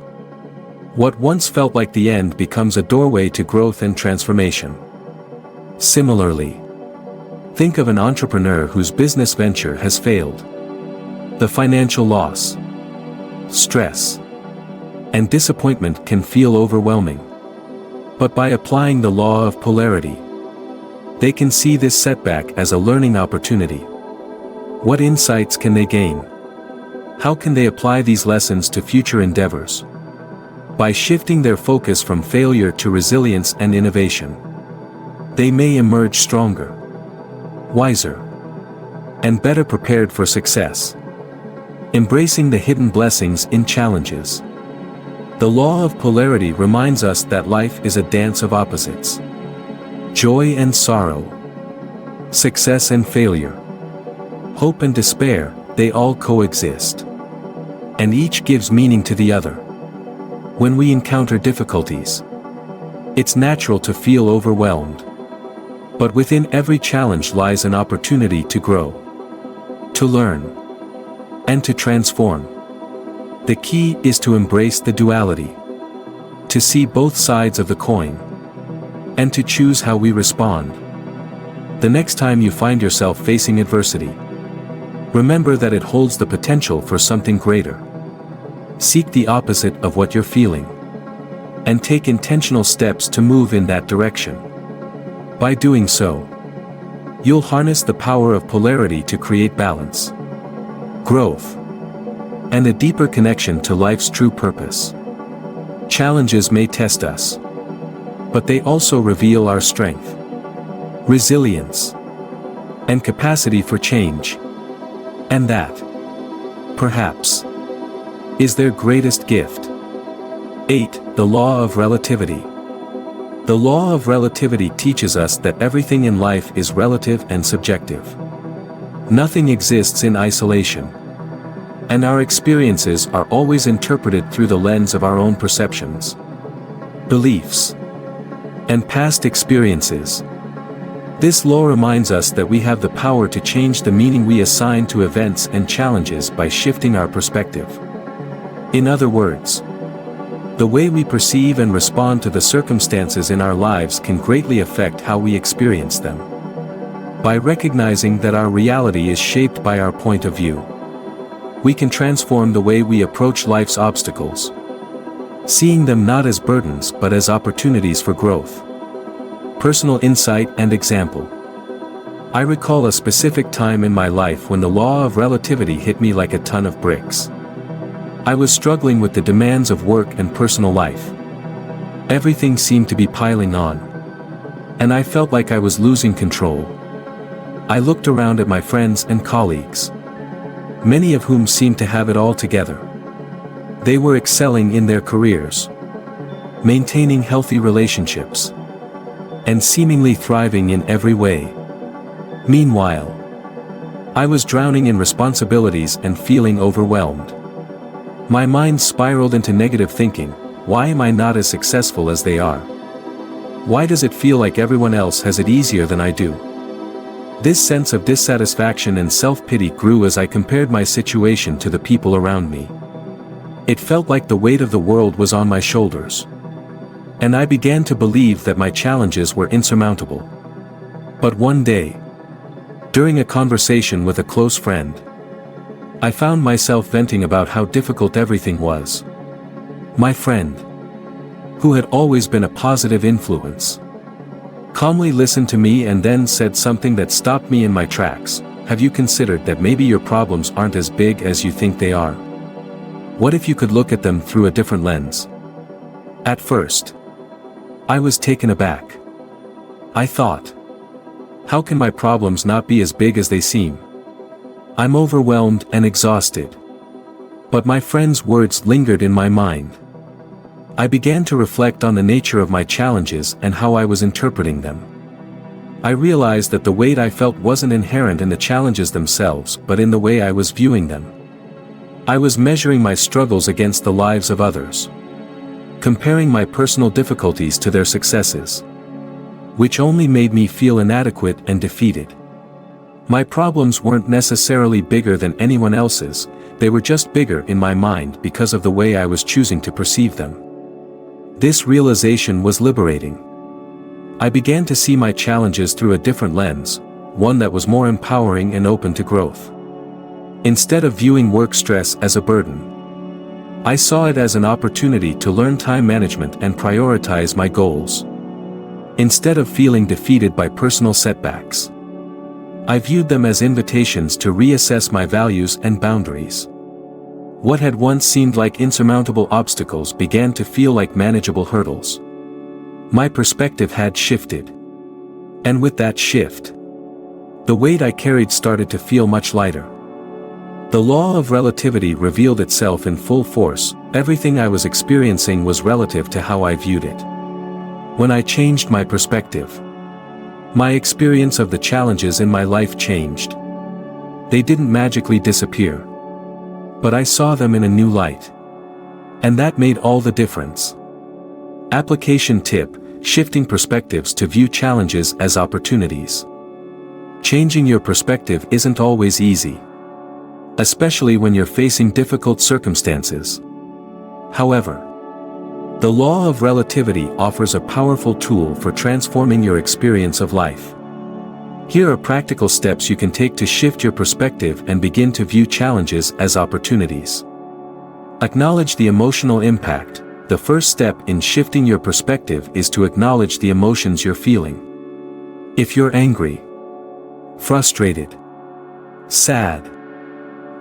What once felt like the end becomes a doorway to growth and transformation. Similarly, think of an entrepreneur whose business venture has failed. The financial loss, stress, and disappointment can feel overwhelming. But by applying the law of polarity, they can see this setback as a learning opportunity. What insights can they gain? How can they apply these lessons to future endeavors? By shifting their focus from failure to resilience and innovation, they may emerge stronger, wiser, and better prepared for success. Embracing the hidden blessings in challenges. The law of polarity reminds us that life is a dance of opposites. Joy and sorrow, success and failure, hope and despair, they all coexist. And each gives meaning to the other. When we encounter difficulties, it's natural to feel overwhelmed. But within every challenge lies an opportunity to grow, to learn, and to transform. The key is to embrace the duality, to see both sides of the coin, and to choose how we respond. The next time you find yourself facing adversity, remember that it holds the potential for something greater. Seek the opposite of what you're feeling, and take intentional steps to move in that direction. By doing so, you'll harness the power of polarity to create balance, growth, and a deeper connection to life's true purpose. Challenges may test us, but they also reveal our strength, resilience, and capacity for change. And that, perhaps, is their greatest gift. 8. The Law of Relativity. The law of relativity teaches us that everything in life is relative and subjective. Nothing exists in isolation, and our experiences are always interpreted through the lens of our own perceptions, beliefs, and past experiences. This law reminds us that we have the power to change the meaning we assign to events and challenges by shifting our perspective. In other words, the way we perceive and respond to the circumstances in our lives can greatly affect how we experience them. By recognizing that our reality is shaped by our point of view, we can transform the way we approach life's obstacles, seeing them not as burdens but as opportunities for growth. Personal insight and example. I recall a specific time in my life when the law of relativity hit me like a ton of bricks. I was struggling with the demands of work and personal life. Everything seemed to be piling on, and I felt like I was losing control. I looked around at my friends and colleagues, many of whom seemed to have it all together. They were excelling in their careers, maintaining healthy relationships, and seemingly thriving in every way. Meanwhile, I was drowning in responsibilities and feeling overwhelmed. My mind spiraled into negative thinking. Why am I not as successful as they are? Why does it feel like everyone else has it easier than I do? This sense of dissatisfaction and self-pity grew as I compared my situation to the people around me. It felt like the weight of the world was on my shoulders, and I began to believe that my challenges were insurmountable. But one day, during a conversation with a close friend, I found myself venting about how difficult everything was. My friend, who had always been a positive influence, calmly listened to me and then said something that stopped me in my tracks. Have you considered that maybe your problems aren't as big as you think they are? What if you could look at them through a different lens? At first, I was taken aback. I thought, how can my problems not be as big as they seem? I'm overwhelmed and exhausted. But my friend's words lingered in my mind. I began to reflect on the nature of my challenges and how I was interpreting them. I realized that the weight I felt wasn't inherent in the challenges themselves but in the way I was viewing them. I was measuring my struggles against the lives of others, comparing my personal difficulties to their successes, which only made me feel inadequate and defeated. My problems weren't necessarily bigger than anyone else's, they were just bigger in my mind because of the way I was choosing to perceive them. This realization was liberating. I began to see my challenges through a different lens, one that was more empowering and open to growth. Instead of viewing work stress as a burden, I saw it as an opportunity to learn time management and prioritize my goals. Instead of feeling defeated by personal setbacks, I viewed them as invitations to reassess my values and boundaries. What had once seemed like insurmountable obstacles began to feel like manageable hurdles. My perspective had shifted. And with that shift, the weight I carried started to feel much lighter. The law of relativity revealed itself in full force. Everything I was experiencing was relative to how I viewed it. When I changed my perspective, my experience of the challenges in my life changed. They didn't magically disappear, but I saw them in a new light. And that made all the difference. Application tip: shifting perspectives to view challenges as opportunities. Changing your perspective isn't always easy, especially when you're facing difficult circumstances. However, the law of relativity offers a powerful tool for transforming your experience of life. Here are practical steps you can take to shift your perspective and begin to view challenges as opportunities. Acknowledge the emotional impact. The first step in shifting your perspective is to acknowledge the emotions you're feeling. If you're angry, frustrated, sad,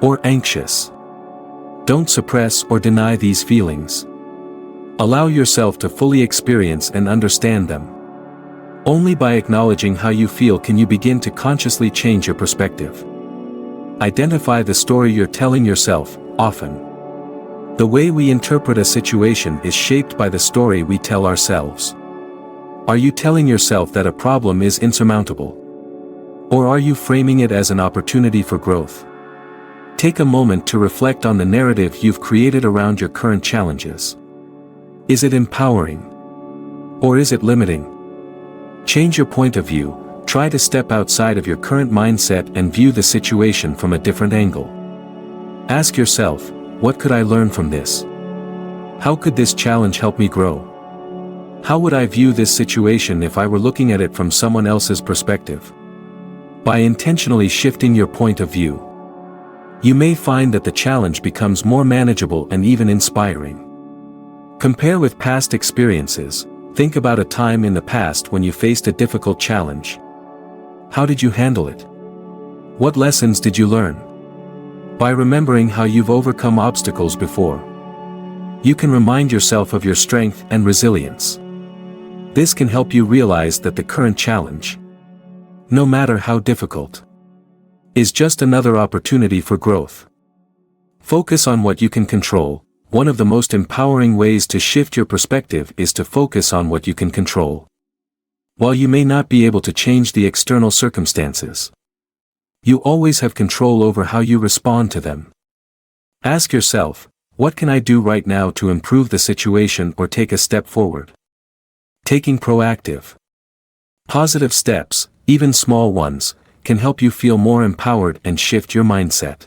or anxious, don't suppress or deny these feelings. Allow yourself to fully experience and understand them. Only by acknowledging how you feel can you begin to consciously change your perspective. Identify the story you're telling yourself. Often, the way we interpret a situation is shaped by the story we tell ourselves. Are you telling yourself that a problem is insurmountable? Or are you framing it as an opportunity for growth? Take a moment to reflect on the narrative you've created around your current challenges. Is it empowering? Or is it limiting? Change your point of view. Try to step outside of your current mindset and view the situation from a different angle. Ask yourself, what could I learn from this? How could this challenge help me grow? How would I view this situation if I were looking at it from someone else's perspective? By intentionally shifting your point of view, you may find that the challenge becomes more manageable and even inspiring. Compare with past experiences. Think about a time in the past when you faced a difficult challenge. How did you handle it? What lessons did you learn? By remembering how you've overcome obstacles before, you can remind yourself of your strength and resilience. This can help you realize that the current challenge, no matter how difficult, is just another opportunity for growth. Focus on what you can control. One of the most empowering ways to shift your perspective is to focus on what you can control. While you may not be able to change the external circumstances, you always have control over how you respond to them. Ask yourself, what can I do right now to improve the situation or take a step forward? Taking proactive, positive steps, even small ones, can help you feel more empowered and shift your mindset.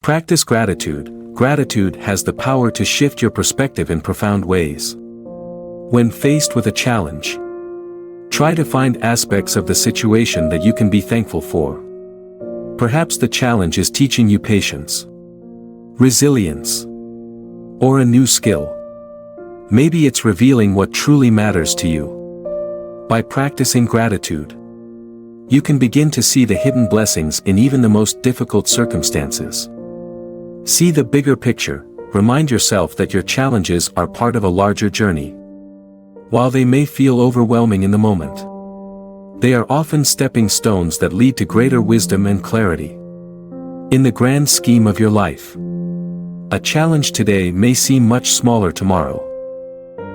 Practice gratitude. Gratitude has the power to shift your perspective in profound ways. When faced with a challenge, try to find aspects of the situation that you can be thankful for. Perhaps the challenge is teaching you patience, resilience, or a new skill. Maybe it's revealing what truly matters to you. By practicing gratitude, you can begin to see the hidden blessings in even the most difficult circumstances. See the bigger picture, remind yourself that your challenges are part of a larger journey. While they may feel overwhelming in the moment, they are often stepping stones that lead to greater wisdom and clarity. In the grand scheme of your life, a challenge today may seem much smaller tomorrow.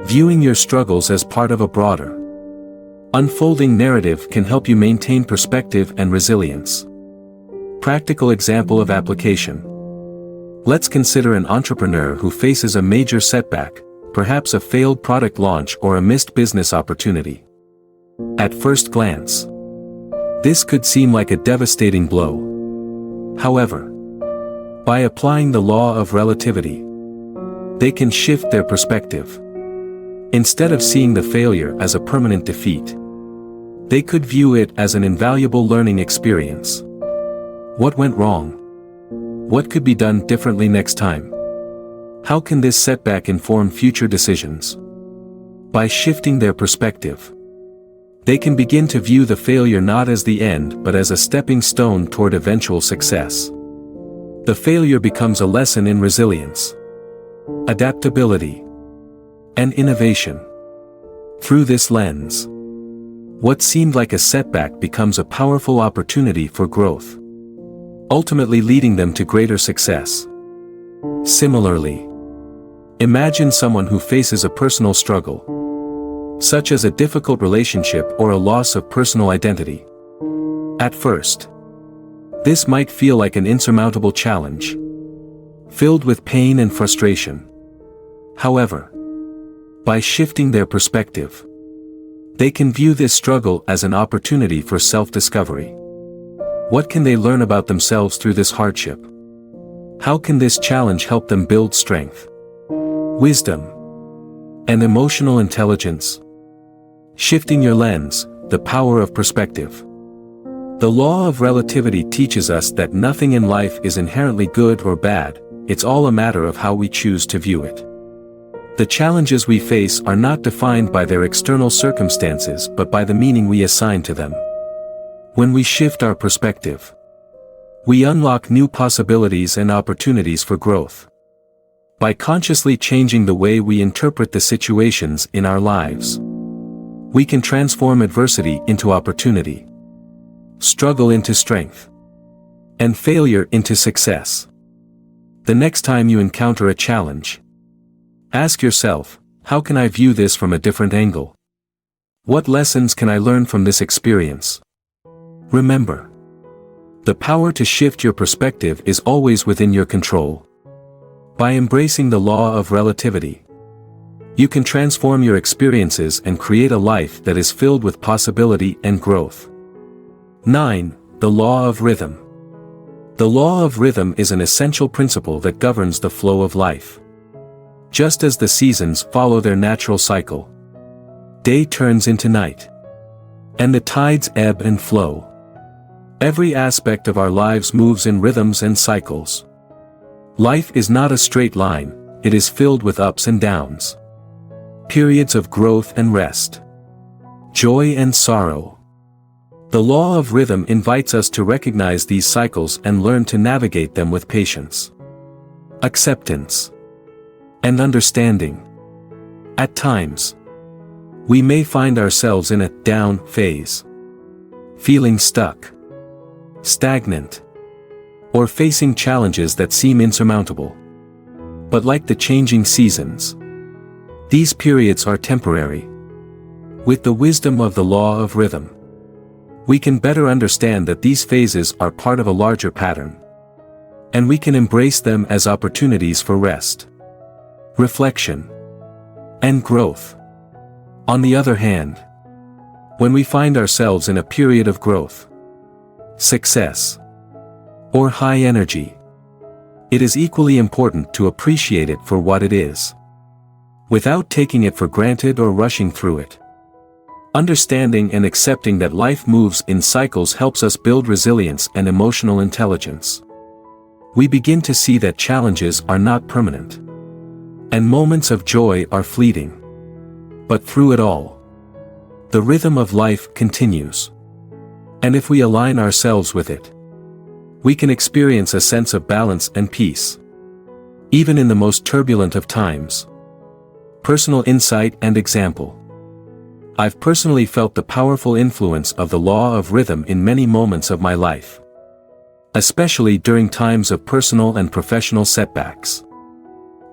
Viewing your struggles as part of a broader, unfolding narrative can help you maintain perspective and resilience. Practical example of application. Let's consider an entrepreneur who faces a major setback, perhaps a failed product launch or a missed business opportunity. At first glance, this could seem like a devastating blow. However, by applying the law of relativity, they can shift their perspective. Instead of seeing the failure as a permanent defeat, they could view it as an invaluable learning experience. What went wrong? What could be done differently next time? How can this setback inform future decisions? By shifting their perspective, they can begin to view the failure not as the end but as a stepping stone toward eventual success. The failure becomes a lesson in resilience, adaptability, and innovation. Through this lens, what seemed like a setback becomes a powerful opportunity for growth, ultimately leading them to greater success. Similarly, imagine someone who faces a personal struggle, such as a difficult relationship or a loss of personal identity. At first, this might feel like an insurmountable challenge, filled with pain and frustration. However, by shifting their perspective, they can view this struggle as an opportunity for self-discovery. What can they learn about themselves through this hardship? How can this challenge help them build strength, wisdom, and emotional intelligence? Shifting your lens, the power of perspective. The law of relativity teaches us that nothing in life is inherently good or bad, it's all a matter of how we choose to view it. The challenges we face are not defined by their external circumstances but by the meaning we assign to them. When we shift our perspective, we unlock new possibilities and opportunities for growth. By consciously changing the way we interpret the situations in our lives, we can transform adversity into opportunity, struggle into strength, and failure into success. The next time you encounter a challenge, ask yourself, how can I view this from a different angle? What lessons can I learn from this experience? Remember, the power to shift your perspective is always within your control. By embracing the law of relativity, you can transform your experiences and create a life that is filled with possibility and growth. 9. The law of rhythm. The law of rhythm is an essential principle that governs the flow of life. Just as the seasons follow their natural cycle, day turns into night, and the tides ebb and flow. Every aspect of our lives moves in rhythms and cycles. Life is not a straight line, it is filled with ups and downs, periods of growth and rest, joy and sorrow. The law of rhythm invites us to recognize these cycles and learn to navigate them with patience, acceptance, and understanding. At times, we may find ourselves in a down phase, feeling stuck, stagnant, or facing challenges that seem insurmountable. But like the changing seasons, these periods are temporary. With the wisdom of the law of rhythm, we can better understand that these phases are part of a larger pattern, and we can embrace them as opportunities for rest, reflection, and growth. On the other hand, when we find ourselves in a period of growth, success, or high energy, it is equally important to appreciate it for what it is, without taking it for granted or rushing through it. Understanding and accepting that life moves in cycles helps us build resilience and emotional intelligence. We begin to see that challenges are not permanent. And moments of joy are fleeting. But through it all, the rhythm of life continues. And if we align ourselves with it, we can experience a sense of balance and peace, even in the most turbulent of times. Personal insight and example. I've personally felt the powerful influence of the law of rhythm in many moments of my life, especially during times of personal and professional setbacks.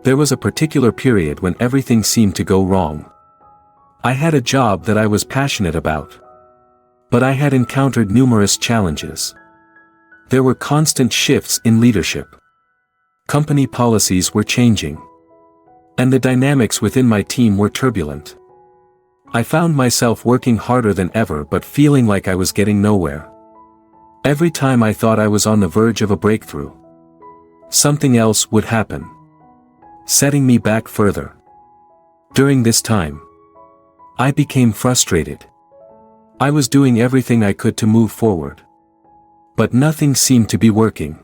There was a particular period when everything seemed to go wrong. I had a job that I was passionate about, but I had encountered numerous challenges. There were constant shifts in leadership. Company policies were changing, and the dynamics within my team were turbulent. I found myself working harder than ever but feeling like I was getting nowhere. Every time I thought I was on the verge of a breakthrough, something else would happen, setting me back further. During this time, I became frustrated. I was doing everything I could to move forward, but nothing seemed to be working.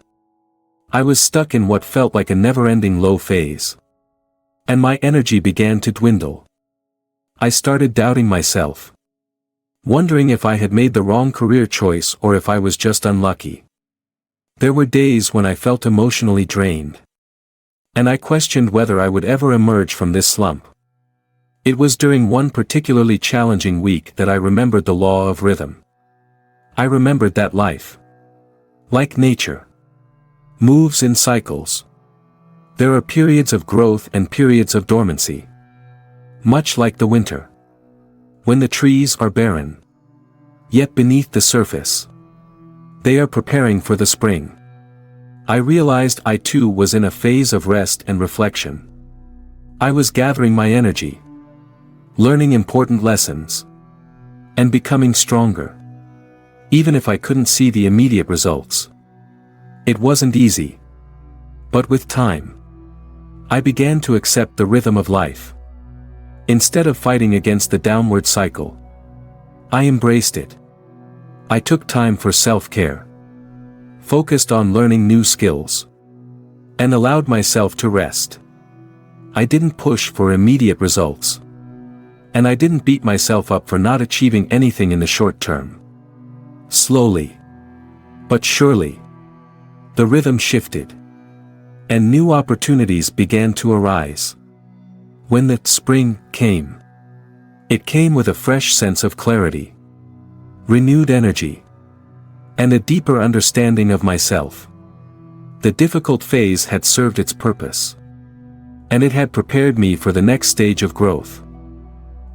I was stuck in what felt like a never-ending low phase, and my energy began to dwindle. I started doubting myself, wondering if I had made the wrong career choice or if I was just unlucky. There were days when I felt emotionally drained, and I questioned whether I would ever emerge from this slump. It was during one particularly challenging week that I remembered the law of rhythm. I remembered that life, like nature, moves in cycles. There are periods of growth and periods of dormancy. Much like the winter, when the trees are barren, yet beneath the surface, they are preparing for the spring. I realized I too was in a phase of rest and reflection. I was gathering my energy, learning important lessons, and becoming stronger, even if I couldn't see the immediate results. It wasn't easy, but with time, I began to accept the rhythm of life. Instead of fighting against the downward cycle, I embraced it. I took time for self-care, focused on learning new skills, and allowed myself to rest. I didn't push for immediate results, and I didn't beat myself up for not achieving anything in the short term. Slowly, but surely, the rhythm shifted, and new opportunities began to arise. When the spring came, it came with a fresh sense of clarity, renewed energy, and a deeper understanding of myself. The difficult phase had served its purpose, and it had prepared me for the next stage of growth.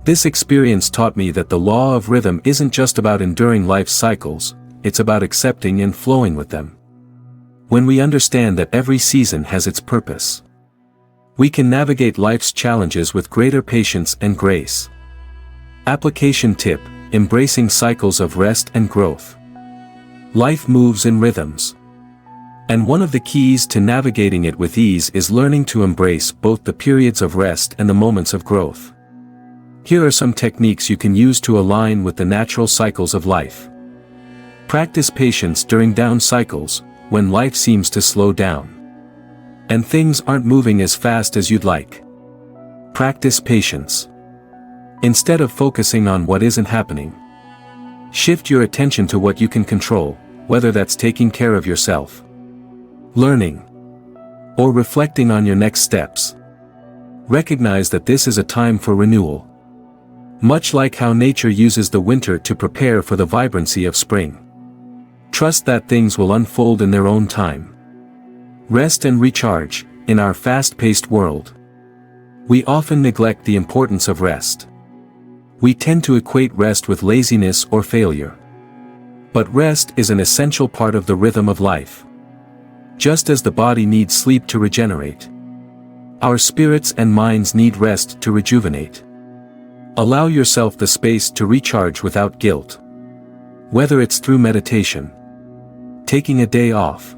This experience taught me that the law of rhythm isn't just about enduring life's cycles, it's about accepting and flowing with them. When we understand that every season has its purpose, we can navigate life's challenges with greater patience and grace. Application tip: embracing cycles of rest and growth. Life moves in rhythms, and one of the keys to navigating it with ease is learning to embrace both the periods of rest and the moments of growth. Here are some techniques you can use to align with the natural cycles of life. Practice patience during down cycles, when life seems to slow down, and things aren't moving as fast as you'd like. Practice patience. Instead of focusing on what isn't happening, shift your attention to what you can control, whether that's taking care of yourself, learning, or reflecting on your next steps. Recognize that this is a time for renewal. Much like how nature uses the winter to prepare for the vibrancy of spring. Trust that things will unfold in their own time. Rest and recharge. In our fast-paced world, we often neglect the importance of rest. We tend to equate rest with laziness or failure. But rest is an essential part of the rhythm of life. Just as the body needs sleep to regenerate, our spirits and minds need rest to rejuvenate. Allow yourself the space to recharge without guilt. Whether it's through meditation, taking a day off,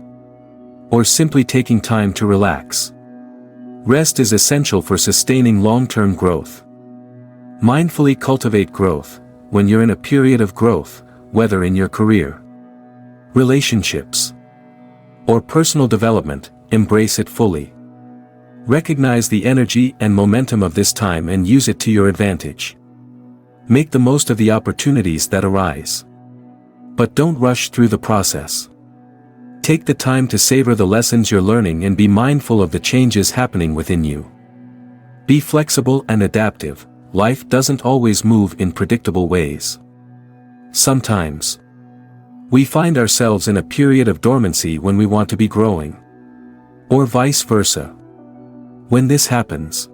or simply taking time to relax. Rest is essential for sustaining long-term growth. Mindfully cultivate growth. When you're in a period of growth, whether in your career, relationships, or personal development, embrace it fully. Recognize the energy and momentum of this time and use it to your advantage. Make the most of the opportunities that arise. But don't rush through the process. Take the time to savor the lessons you're learning and be mindful of the changes happening within you. Be flexible and adaptive. Life doesn't always move in predictable ways. Sometimes, we find ourselves in a period of dormancy when we want to be growing. Or vice versa. When this happens,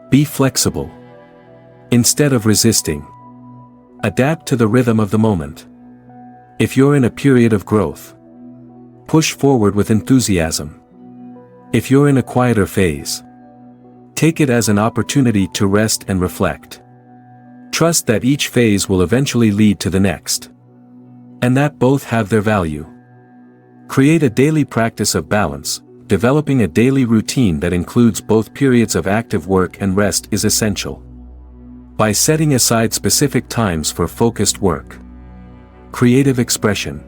be flexible. Instead of resisting, adapt to the rhythm of the moment. If you're in a period of growth, push forward with enthusiasm. If you're in a quieter phase, take it as an opportunity to rest and reflect. Trust that each phase will eventually lead to the next, and that both have their value. Create a daily practice of balance. Developing a daily routine that includes both periods of active work and rest is essential. By setting aside specific times for focused work, creative expression,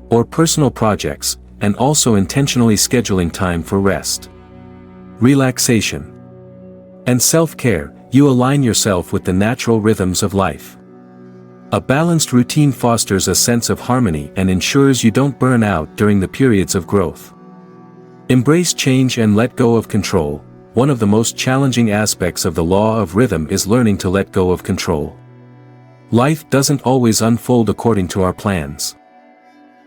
or personal projects, and also intentionally scheduling time for rest, relaxation, and self-care, you align yourself with the natural rhythms of life. A balanced routine fosters a sense of harmony and ensures you don't burn out during the periods of growth. Embrace change and let go of control. One of the most challenging aspects of the law of rhythm is learning to let go of control. Life doesn't always unfold according to our plans.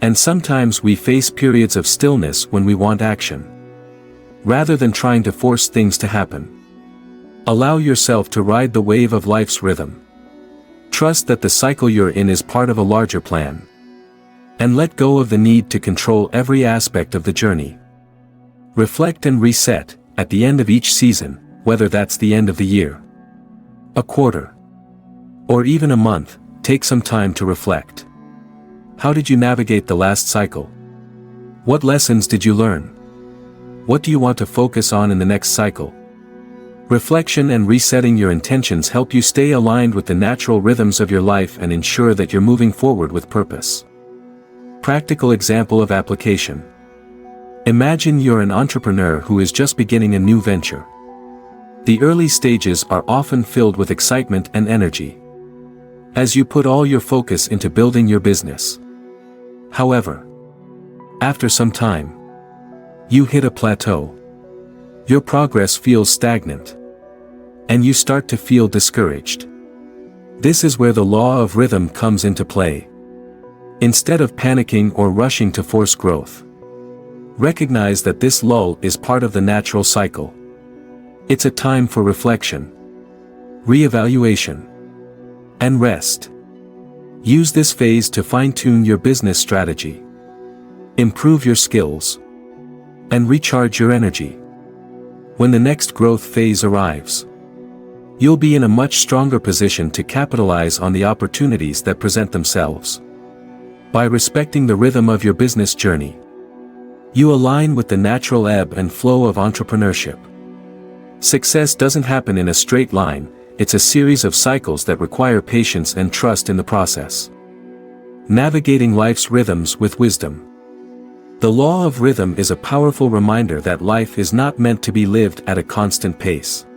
And sometimes we face periods of stillness when we want action, rather than trying to force things to happen. Allow yourself to ride the wave of life's rhythm. Trust that the cycle you're in is part of a larger plan. And let go of the need to control every aspect of the journey. Reflect and reset, at the end of each season, whether that's the end of the year, a quarter, or even a month. Take some time to reflect. How did you navigate the last cycle? What lessons did you learn? What do you want to focus on in the next cycle? Reflection and resetting your intentions help you stay aligned with the natural rhythms of your life and ensure that you're moving forward with purpose. Practical example of application. Imagine you're an entrepreneur who is just beginning a new venture. The early stages are often filled with excitement and energy, as you put all your focus into building your business. However, after some time, you hit a plateau. Your progress feels stagnant, and you start to feel discouraged. This is where the law of rhythm comes into play. Instead of panicking or rushing to force growth, recognize that this lull is part of the natural cycle. It's a time for reflection, reevaluation, and rest. Use this phase to fine-tune your business strategy, improve your skills, and recharge your energy. When the next growth phase arrives, you'll be in a much stronger position to capitalize on the opportunities that present themselves. By respecting the rhythm of your business journey, you align with the natural ebb and flow of entrepreneurship. Success doesn't happen in a straight line, it's a series of cycles that require patience and trust in the process. Navigating life's rhythms with wisdom. The law of rhythm is a powerful reminder that life is not meant to be lived at a constant pace.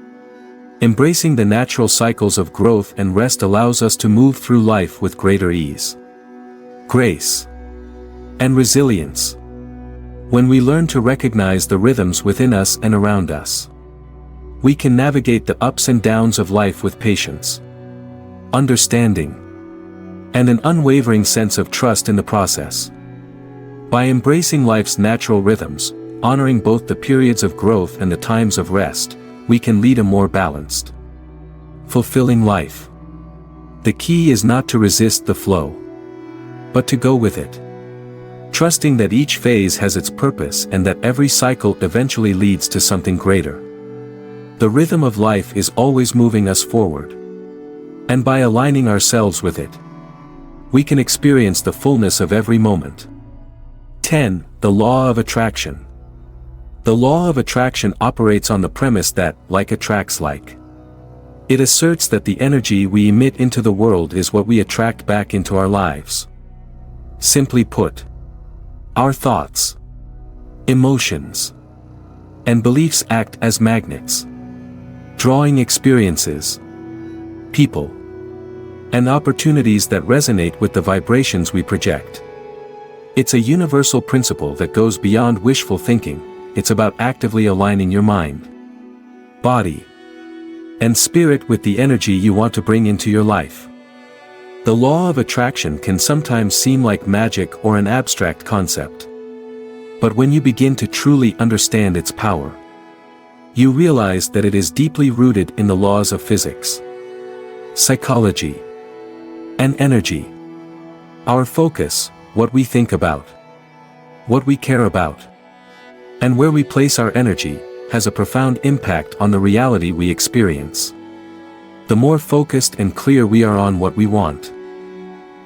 Embracing the natural cycles of growth and rest allows us to move through life with greater ease, grace, and resilience. When we learn to recognize the rhythms within us and around us, we can navigate the ups and downs of life with patience, understanding, and an unwavering sense of trust in the process. By embracing life's natural rhythms, honoring both the periods of growth and the times of rest, we can lead a more balanced, fulfilling life. The key is not to resist the flow, but to go with it, trusting that each phase has its purpose and that every cycle eventually leads to something greater. The rhythm of life is always moving us forward, and by aligning ourselves with it, we can experience the fullness of every moment. 10. The Law of Attraction. The law of attraction operates on the premise that, like attracts like. It asserts that the energy we emit into the world is what we attract back into our lives. Simply put, our thoughts, emotions, And beliefs act as magnets, drawing experiences, people, and opportunities that resonate with the vibrations we project. It's a universal principle that goes beyond wishful thinking. It's about actively aligning your mind, body, and spirit with the energy you want to bring into your life. The law of attraction can sometimes seem like magic or an abstract concept. But when you begin to truly understand its power, you realize that it is deeply rooted in the laws of physics, psychology, and energy. Our focus, what we think about, what we care about, and where we place our energy, has a profound impact on the reality we experience. The more focused and clear we are on what we want,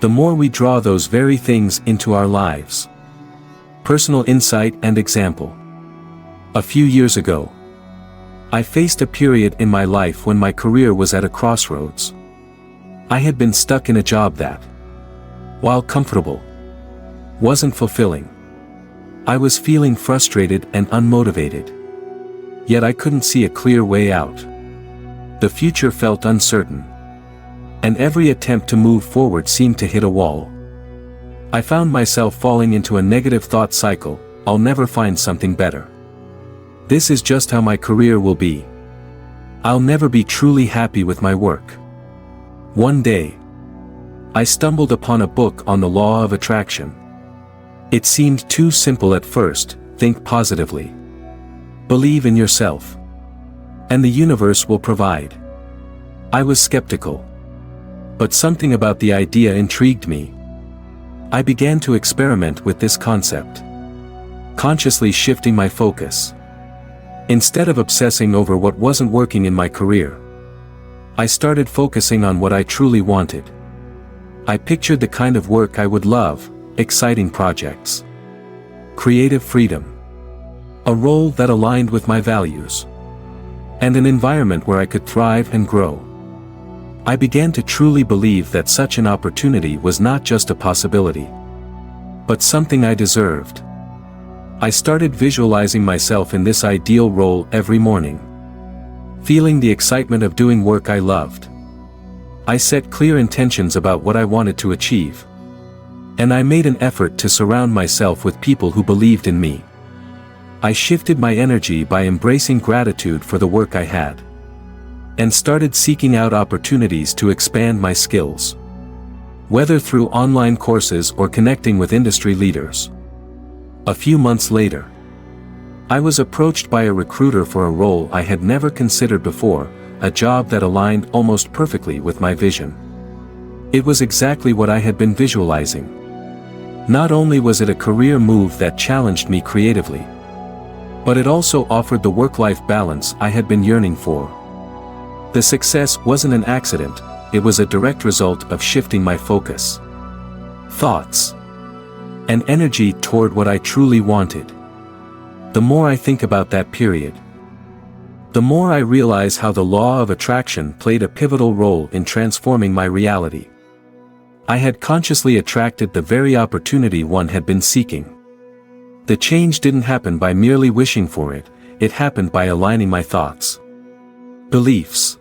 the more we draw those very things into our lives. Personal insight and example. A few years ago, I faced a period in my life when my career was at a crossroads. I had been stuck in a job that, while comfortable, wasn't fulfilling. I was feeling frustrated and unmotivated. Yet I couldn't see a clear way out. The future felt uncertain, and every attempt to move forward seemed to hit a wall. I found myself falling into a negative thought cycle. I'll never find something better. This is just how my career will be. I'll never be truly happy with my work. One day, I stumbled upon a book on the law of attraction. It seemed too simple at first. Think positively, believe in yourself, and the universe will provide. I was skeptical, but something about the idea intrigued me. I began to experiment with this concept, consciously shifting my focus. Instead of obsessing over what wasn't working in my career, I started focusing on what I truly wanted. I pictured the kind of work I would love: exciting projects, creative freedom, a role that aligned with my values, and an environment where I could thrive and grow. I began to truly believe that such an opportunity was not just a possibility, but something I deserved. I started visualizing myself in this ideal role every morning, feeling the excitement of doing work I loved. I set clear intentions about what I wanted to achieve, and I made an effort to surround myself with people who believed in me. I shifted my energy by embracing gratitude for the work I had, and started seeking out opportunities to expand my skills, whether through online courses or connecting with industry leaders. A few months later, I was approached by a recruiter for a role I had never considered before, a job that aligned almost perfectly with my vision. It was exactly what I had been visualizing. Not only was it a career move that challenged me creatively, but it also offered the work-life balance I had been yearning for. The success wasn't an accident, it was a direct result of shifting my focus, thoughts, and energy toward what I truly wanted. The more I think about that period, the more I realize how the law of attraction played a pivotal role in transforming my reality. I had consciously attracted the very opportunity one had been seeking. The change didn't happen by merely wishing for it, it happened by aligning my thoughts, beliefs,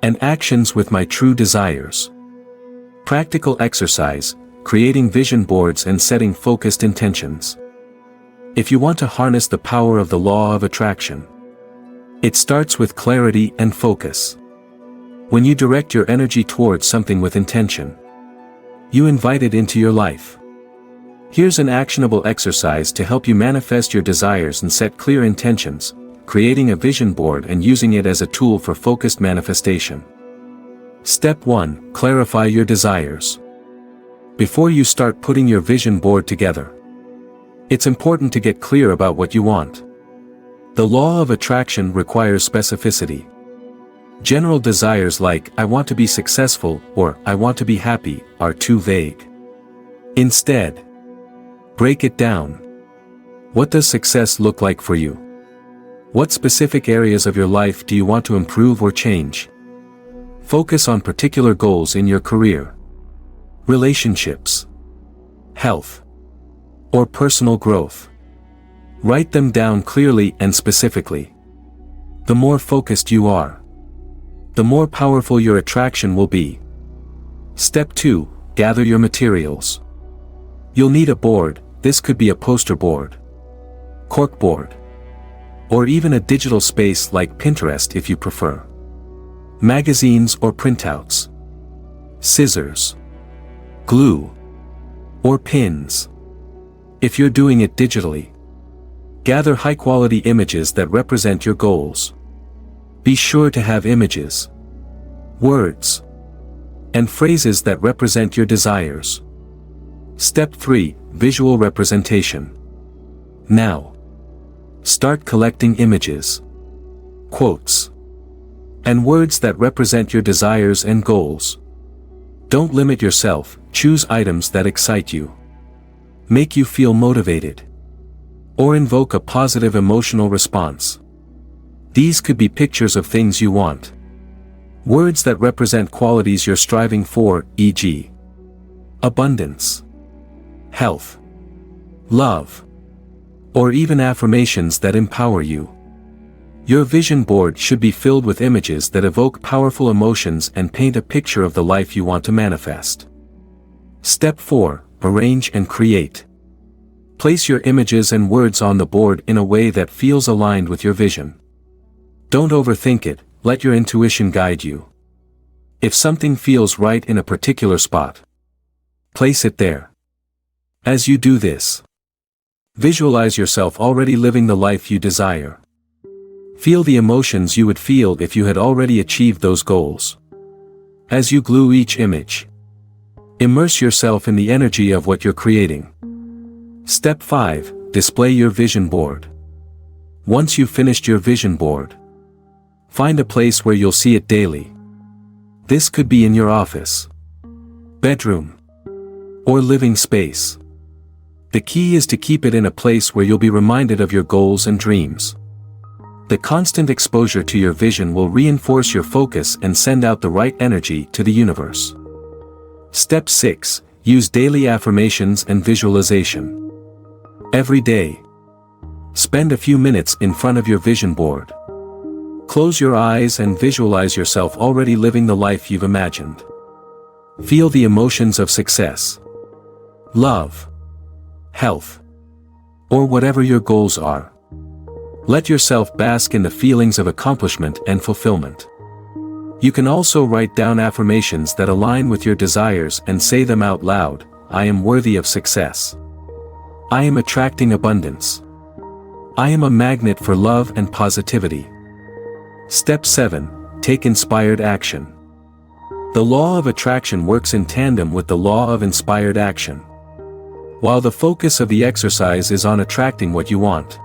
and actions with my true desires. Practical exercise: creating vision boards and setting focused intentions. If you want to harness the power of the law of attraction, it starts with clarity and focus. When you direct your energy towards something with intention, you invite it into your life. Here's an actionable exercise to help you manifest your desires and set clear intentions: creating a vision board and using it as a tool for focused manifestation. Step 1. Clarify your desires. Before you start putting your vision board together, it's important to get clear about what you want. The law of attraction requires specificity. General desires like "I want to be successful" or "I want to be happy" are too vague. Instead, break it down. What does success look like for you? What specific areas of your life do you want to improve or change? Focus on particular goals in your career, relationships, health, or personal growth. Write them down clearly and specifically. The more focused you are, the more powerful your attraction will be. Step 2. Gather your materials. You'll need a board. This could be a poster board, corkboard, or even a digital space like Pinterest if you prefer. Magazines or printouts, scissors, glue, or pins. If you're doing it digitally, gather high-quality images that represent your goals. Be sure to have images, words, and phrases that represent your desires. Step 3. Visual representation. Now, start collecting images, quotes, and words that represent your desires and goals. Don't limit yourself, choose items that excite you, make you feel motivated, or invoke a positive emotional response. These could be pictures of things you want, words that represent qualities you're striving for, e.g., abundance, health, love, or even affirmations that empower you. Your vision board should be filled with images that evoke powerful emotions and paint a picture of the life you want to manifest. Step 4. Arrange and create. Place your images and words on the board in a way that feels aligned with your vision. Don't overthink it, let your intuition guide you. If something feels right in a particular spot, place it there. As you do this, visualize yourself already living the life you desire. Feel the emotions you would feel if you had already achieved those goals. As you glue each image, immerse yourself in the energy of what you're creating. Step 5. Display your vision board. Once you've finished your vision board, find a place where you'll see it daily. This could be in your office, bedroom, or living space. The key is to keep it in a place where you'll be reminded of your goals and dreams. The constant exposure to your vision will reinforce your focus and send out the right energy to the universe. Step 6. Use daily affirmations and visualization. Every day, spend a few minutes in front of your vision board. Close your eyes and visualize yourself already living the life you've imagined. Feel the emotions of success, love, health, or whatever your goals are. Let yourself bask in the feelings of accomplishment and fulfillment. You can also write down affirmations that align with your desires and say them out loud. I am worthy of success. I am attracting abundance. I am a magnet for love and positivity. Step 7. Take inspired action. The law of attraction works in tandem with the law of inspired action. While the focus of the exercise is on attracting what you want,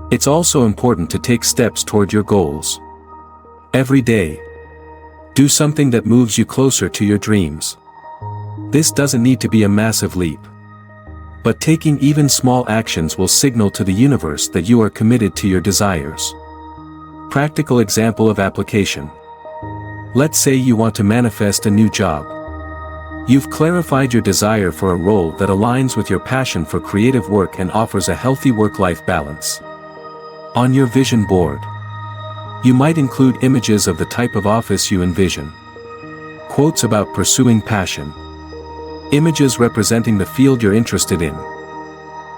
it's also important to take steps toward your goals. Every day, do something that moves you closer to your dreams. This doesn't need to be a massive leap, but taking even small actions will signal to the universe that you are committed to your desires. Practical example of application. Let's say you want to manifest a new job. You've clarified your desire for a role that aligns with your passion for creative work and offers a healthy work-life balance. On your vision board, you might include images of the type of office you envision, quotes about pursuing passion, images representing the field you're interested in,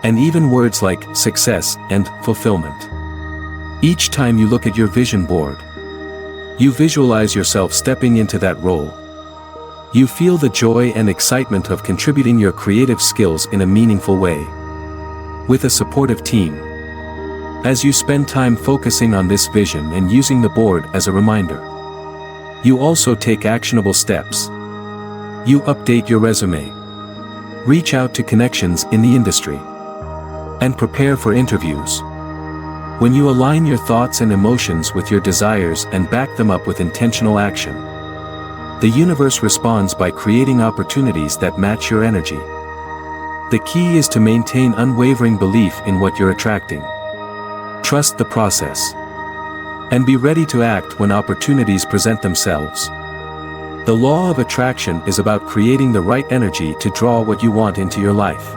and even words like success and fulfillment. Each time you look at your vision board, you visualize yourself stepping into that role. You feel the joy and excitement of contributing your creative skills in a meaningful way, with a supportive team. As you spend time focusing on this vision and using the board as a reminder, you also take actionable steps. You update your resume, reach out to connections in the industry, and prepare for interviews. When you align your thoughts and emotions with your desires and back them up with intentional action, the universe responds by creating opportunities that match your energy. The key is to maintain unwavering belief in what you're attracting. Trust the process, and be ready to act when opportunities present themselves. The law of attraction is about creating the right energy to draw what you want into your life.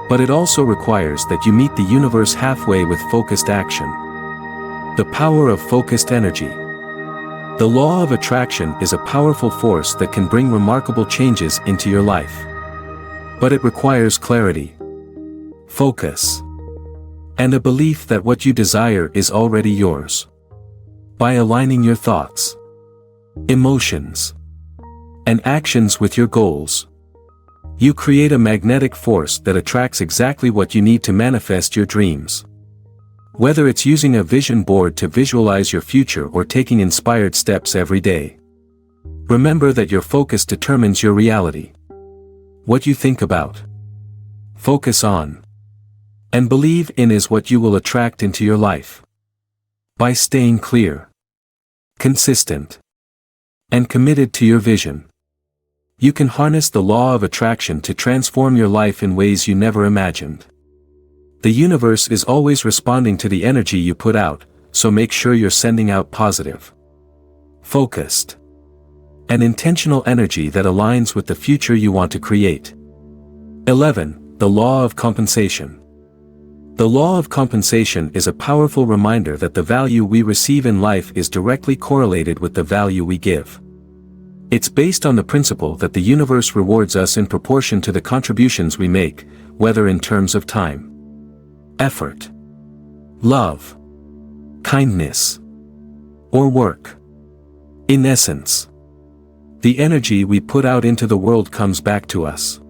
But it also requires that you meet the universe halfway with focused action. The power of focused energy. The law of attraction is a powerful force that can bring remarkable changes into your life. But it requires clarity, focus, and a belief that what you desire is already yours. By aligning your thoughts, emotions, and actions with your goals, you create a magnetic force that attracts exactly what you need to manifest your dreams. Whether it's using a vision board to visualize your future or taking inspired steps every day, remember that your focus determines your reality. What you think about, focus on, and believe in is what you will attract into your life. By staying clear, consistent, and committed to your vision, you can harness the law of attraction to transform your life in ways you never imagined. The universe is always responding to the energy you put out, so make sure you're sending out positive, focused, and intentional energy that aligns with the future you want to create. 11. The law of compensation. The law of compensation is a powerful reminder that the value we receive in life is directly correlated with the value we give. It's based on the principle that the universe rewards us in proportion to the contributions we make, whether in terms of time, effort, love, kindness, or work. In essence, the energy we put out into the world comes back to us,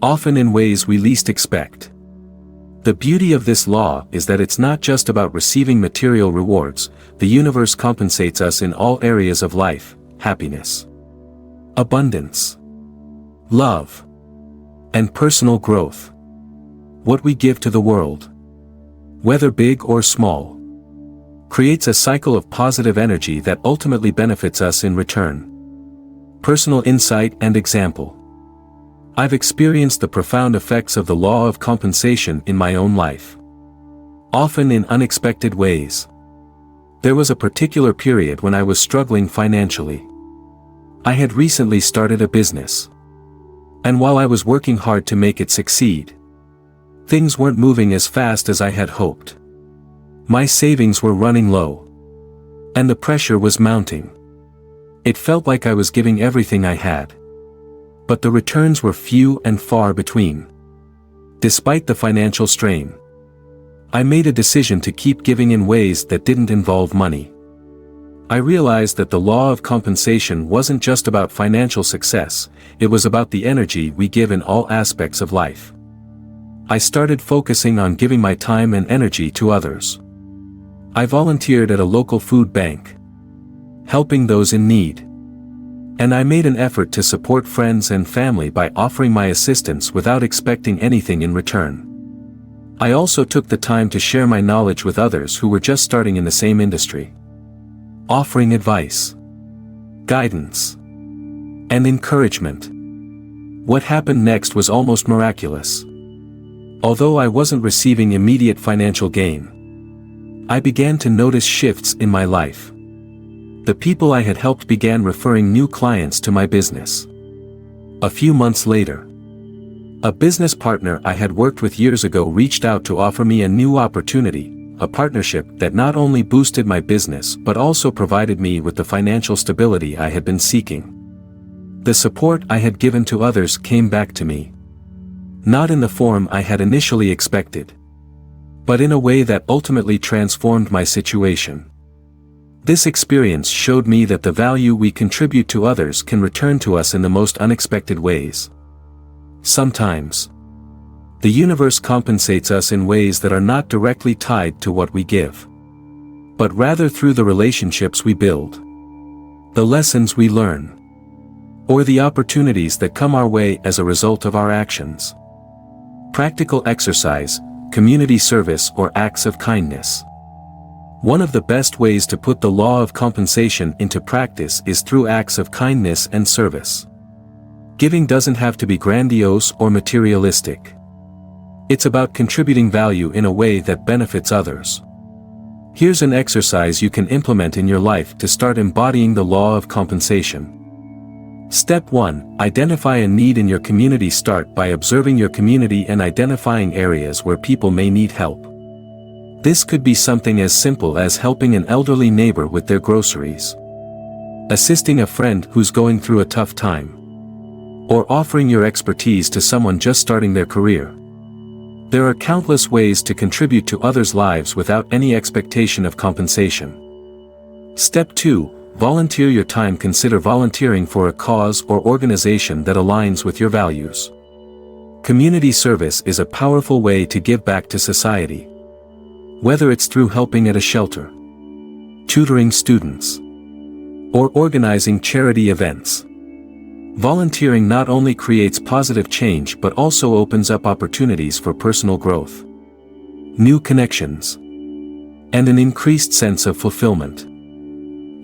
often in ways we least expect. The beauty of this law is that it's not just about receiving material rewards. The universe compensates us in all areas of life: happiness, abundance, love, and personal growth. What we give to the world, whether big or small, creates a cycle of positive energy that ultimately benefits us in return. Personal insight and example. I've experienced the profound effects of the law of compensation in my own life, often in unexpected ways. There was a particular period when I was struggling financially. I had recently started a business, and while I was working hard to make it succeed, things weren't moving as fast as I had hoped. My savings were running low, and the pressure was mounting. It felt like I was giving everything I had, but the returns were few and far between. Despite the financial strain, I made a decision to keep giving in ways that didn't involve money. I realized that the law of compensation wasn't just about financial success, it was about the energy we give in all aspects of life. I started focusing on giving my time and energy to others. I volunteered at a local food bank, helping those in need. And I made an effort to support friends and family by offering my assistance without expecting anything in return. I also took the time to share my knowledge with others who were just starting in the same industry, offering advice, guidance, and encouragement. What happened next was almost miraculous. Although I wasn't receiving immediate financial gain, I began to notice shifts in my life. The people I had helped began referring new clients to my business. A few months later, a business partner I had worked with years ago reached out to offer me a new opportunity, a partnership that not only boosted my business but also provided me with the financial stability I had been seeking. The support I had given to others came back to me, not in the form I had initially expected, but in a way that ultimately transformed my situation. This experience showed me that the value we contribute to others can return to us in the most unexpected ways. Sometimes, the universe compensates us in ways that are not directly tied to what we give, but rather through the relationships we build, the lessons we learn, or the opportunities that come our way as a result of our actions. Practical exercise, community service, or acts of kindness. One of the best ways to put the law of compensation into practice is through acts of kindness and service. Giving doesn't have to be grandiose or materialistic. It's about contributing value in a way that benefits others. Here's an exercise you can implement in your life to start embodying the law of compensation. Step 1. Identify a need in your community. Start by observing your community and identifying areas where people may need help. This could be something as simple as helping an elderly neighbor with their groceries, assisting a friend who's going through a tough time, or offering your expertise to someone just starting their career. There are countless ways to contribute to others' lives without any expectation of compensation. Step 2. Volunteer your time. Consider volunteering for a cause or organization that aligns with your values. Community service is a powerful way to give back to society. Whether it's through helping at a shelter, tutoring students, or organizing charity events. Volunteering not only creates positive change but also opens up opportunities for personal growth, new connections, and an increased sense of fulfillment.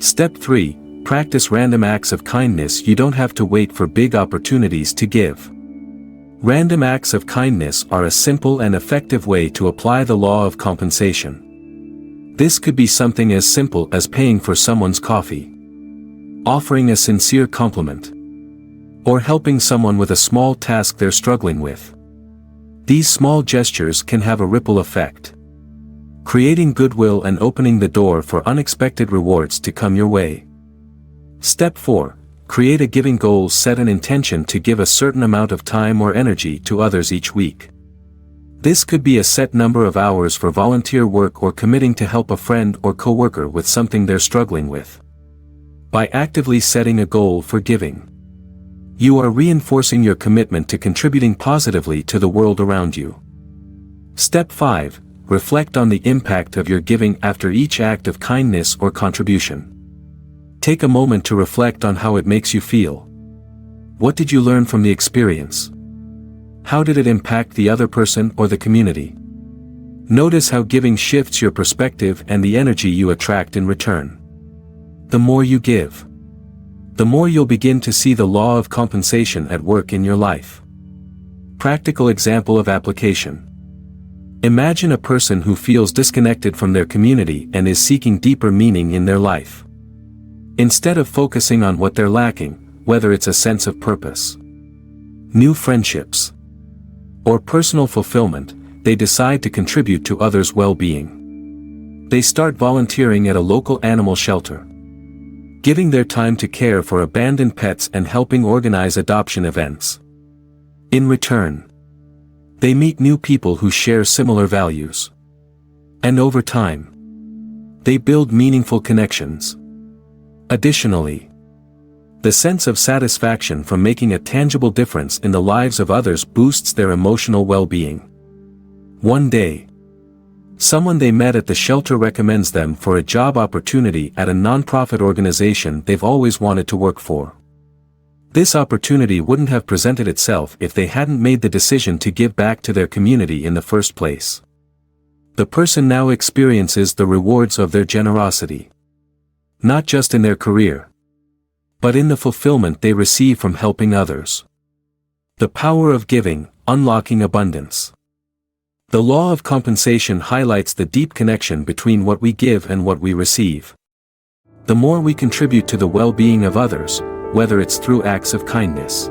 Step 3. Practice random acts of kindness. You don't have to wait for big opportunities to give. Random acts of kindness are a simple and effective way to apply the law of compensation. This could be something as simple as paying for someone's coffee, offering a sincere compliment, or helping someone with a small task they're struggling with. These small gestures can have a ripple effect, creating goodwill and opening the door for unexpected rewards to come your way. Step 4. Create a giving goal. Set an intention to give a certain amount of time or energy to others each week. This could be a set number of hours for volunteer work or committing to help a friend or coworker with something they're struggling with. By actively setting a goal for giving, you are reinforcing your commitment to contributing positively to the world around you. Step 5. Reflect on the impact of your giving. After each act of kindness or contribution, take a moment to reflect on how it makes you feel. What did you learn from the experience? How did it impact the other person or the community? Notice how giving shifts your perspective and the energy you attract in return. The more you give, the more you'll begin to see the law of compensation at work in your life. Practical example of application. Imagine a person who feels disconnected from their community and is seeking deeper meaning in their life. Instead of focusing on what they're lacking, whether it's a sense of purpose, new friendships, or personal fulfillment, they decide to contribute to others' well-being. They start volunteering at a local animal shelter, giving their time to care for abandoned pets and helping organize adoption events. In return, they meet new people who share similar values. And over time, they build meaningful connections. Additionally, the sense of satisfaction from making a tangible difference in the lives of others boosts their emotional well-being. One day, someone they met at the shelter recommends them for a job opportunity at a nonprofit organization they've always wanted to work for. This opportunity wouldn't have presented itself if they hadn't made the decision to give back to their community in the first place. The person now experiences the rewards of their generosity, not just in their career, but in the fulfillment they receive from helping others. The power of giving, unlocking abundance. The law of compensation highlights the deep connection between what we give and what we receive. The more we contribute to the well-being of others, whether it's through acts of kindness,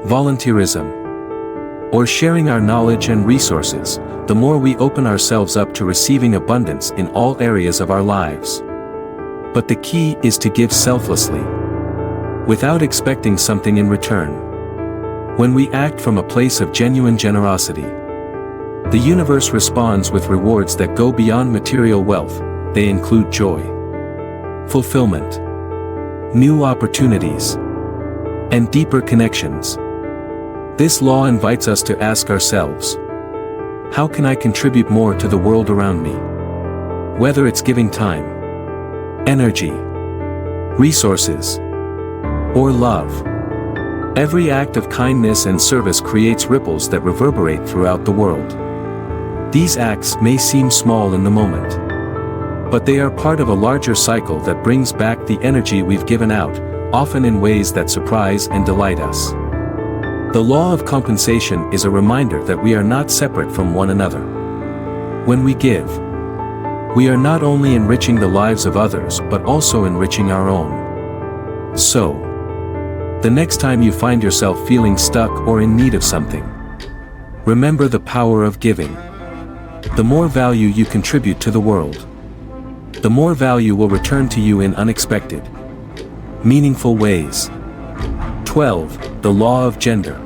volunteerism, or sharing our knowledge and resources, the more we open ourselves up to receiving abundance in all areas of our lives. But the key is to give selflessly, without expecting something in return. When we act from a place of genuine generosity, the universe responds with rewards that go beyond material wealth. They include joy, fulfillment, new opportunities, and deeper connections. This law invites us to ask ourselves, how can I contribute more to the world around me? Whether it's giving time, energy, resources, or love. Every act of kindness and service creates ripples that reverberate throughout the world. These acts may seem small in the moment, but they are part of a larger cycle that brings back the energy we've given out, often in ways that surprise and delight us. The law of compensation is a reminder that we are not separate from one another. When we give, we are not only enriching the lives of others but also enriching our own. So, The next time you find yourself feeling stuck or in need of something, remember the power of giving. The more value you contribute to the world, the more value will return to you in unexpected, meaningful ways. 12. The Law of Gender.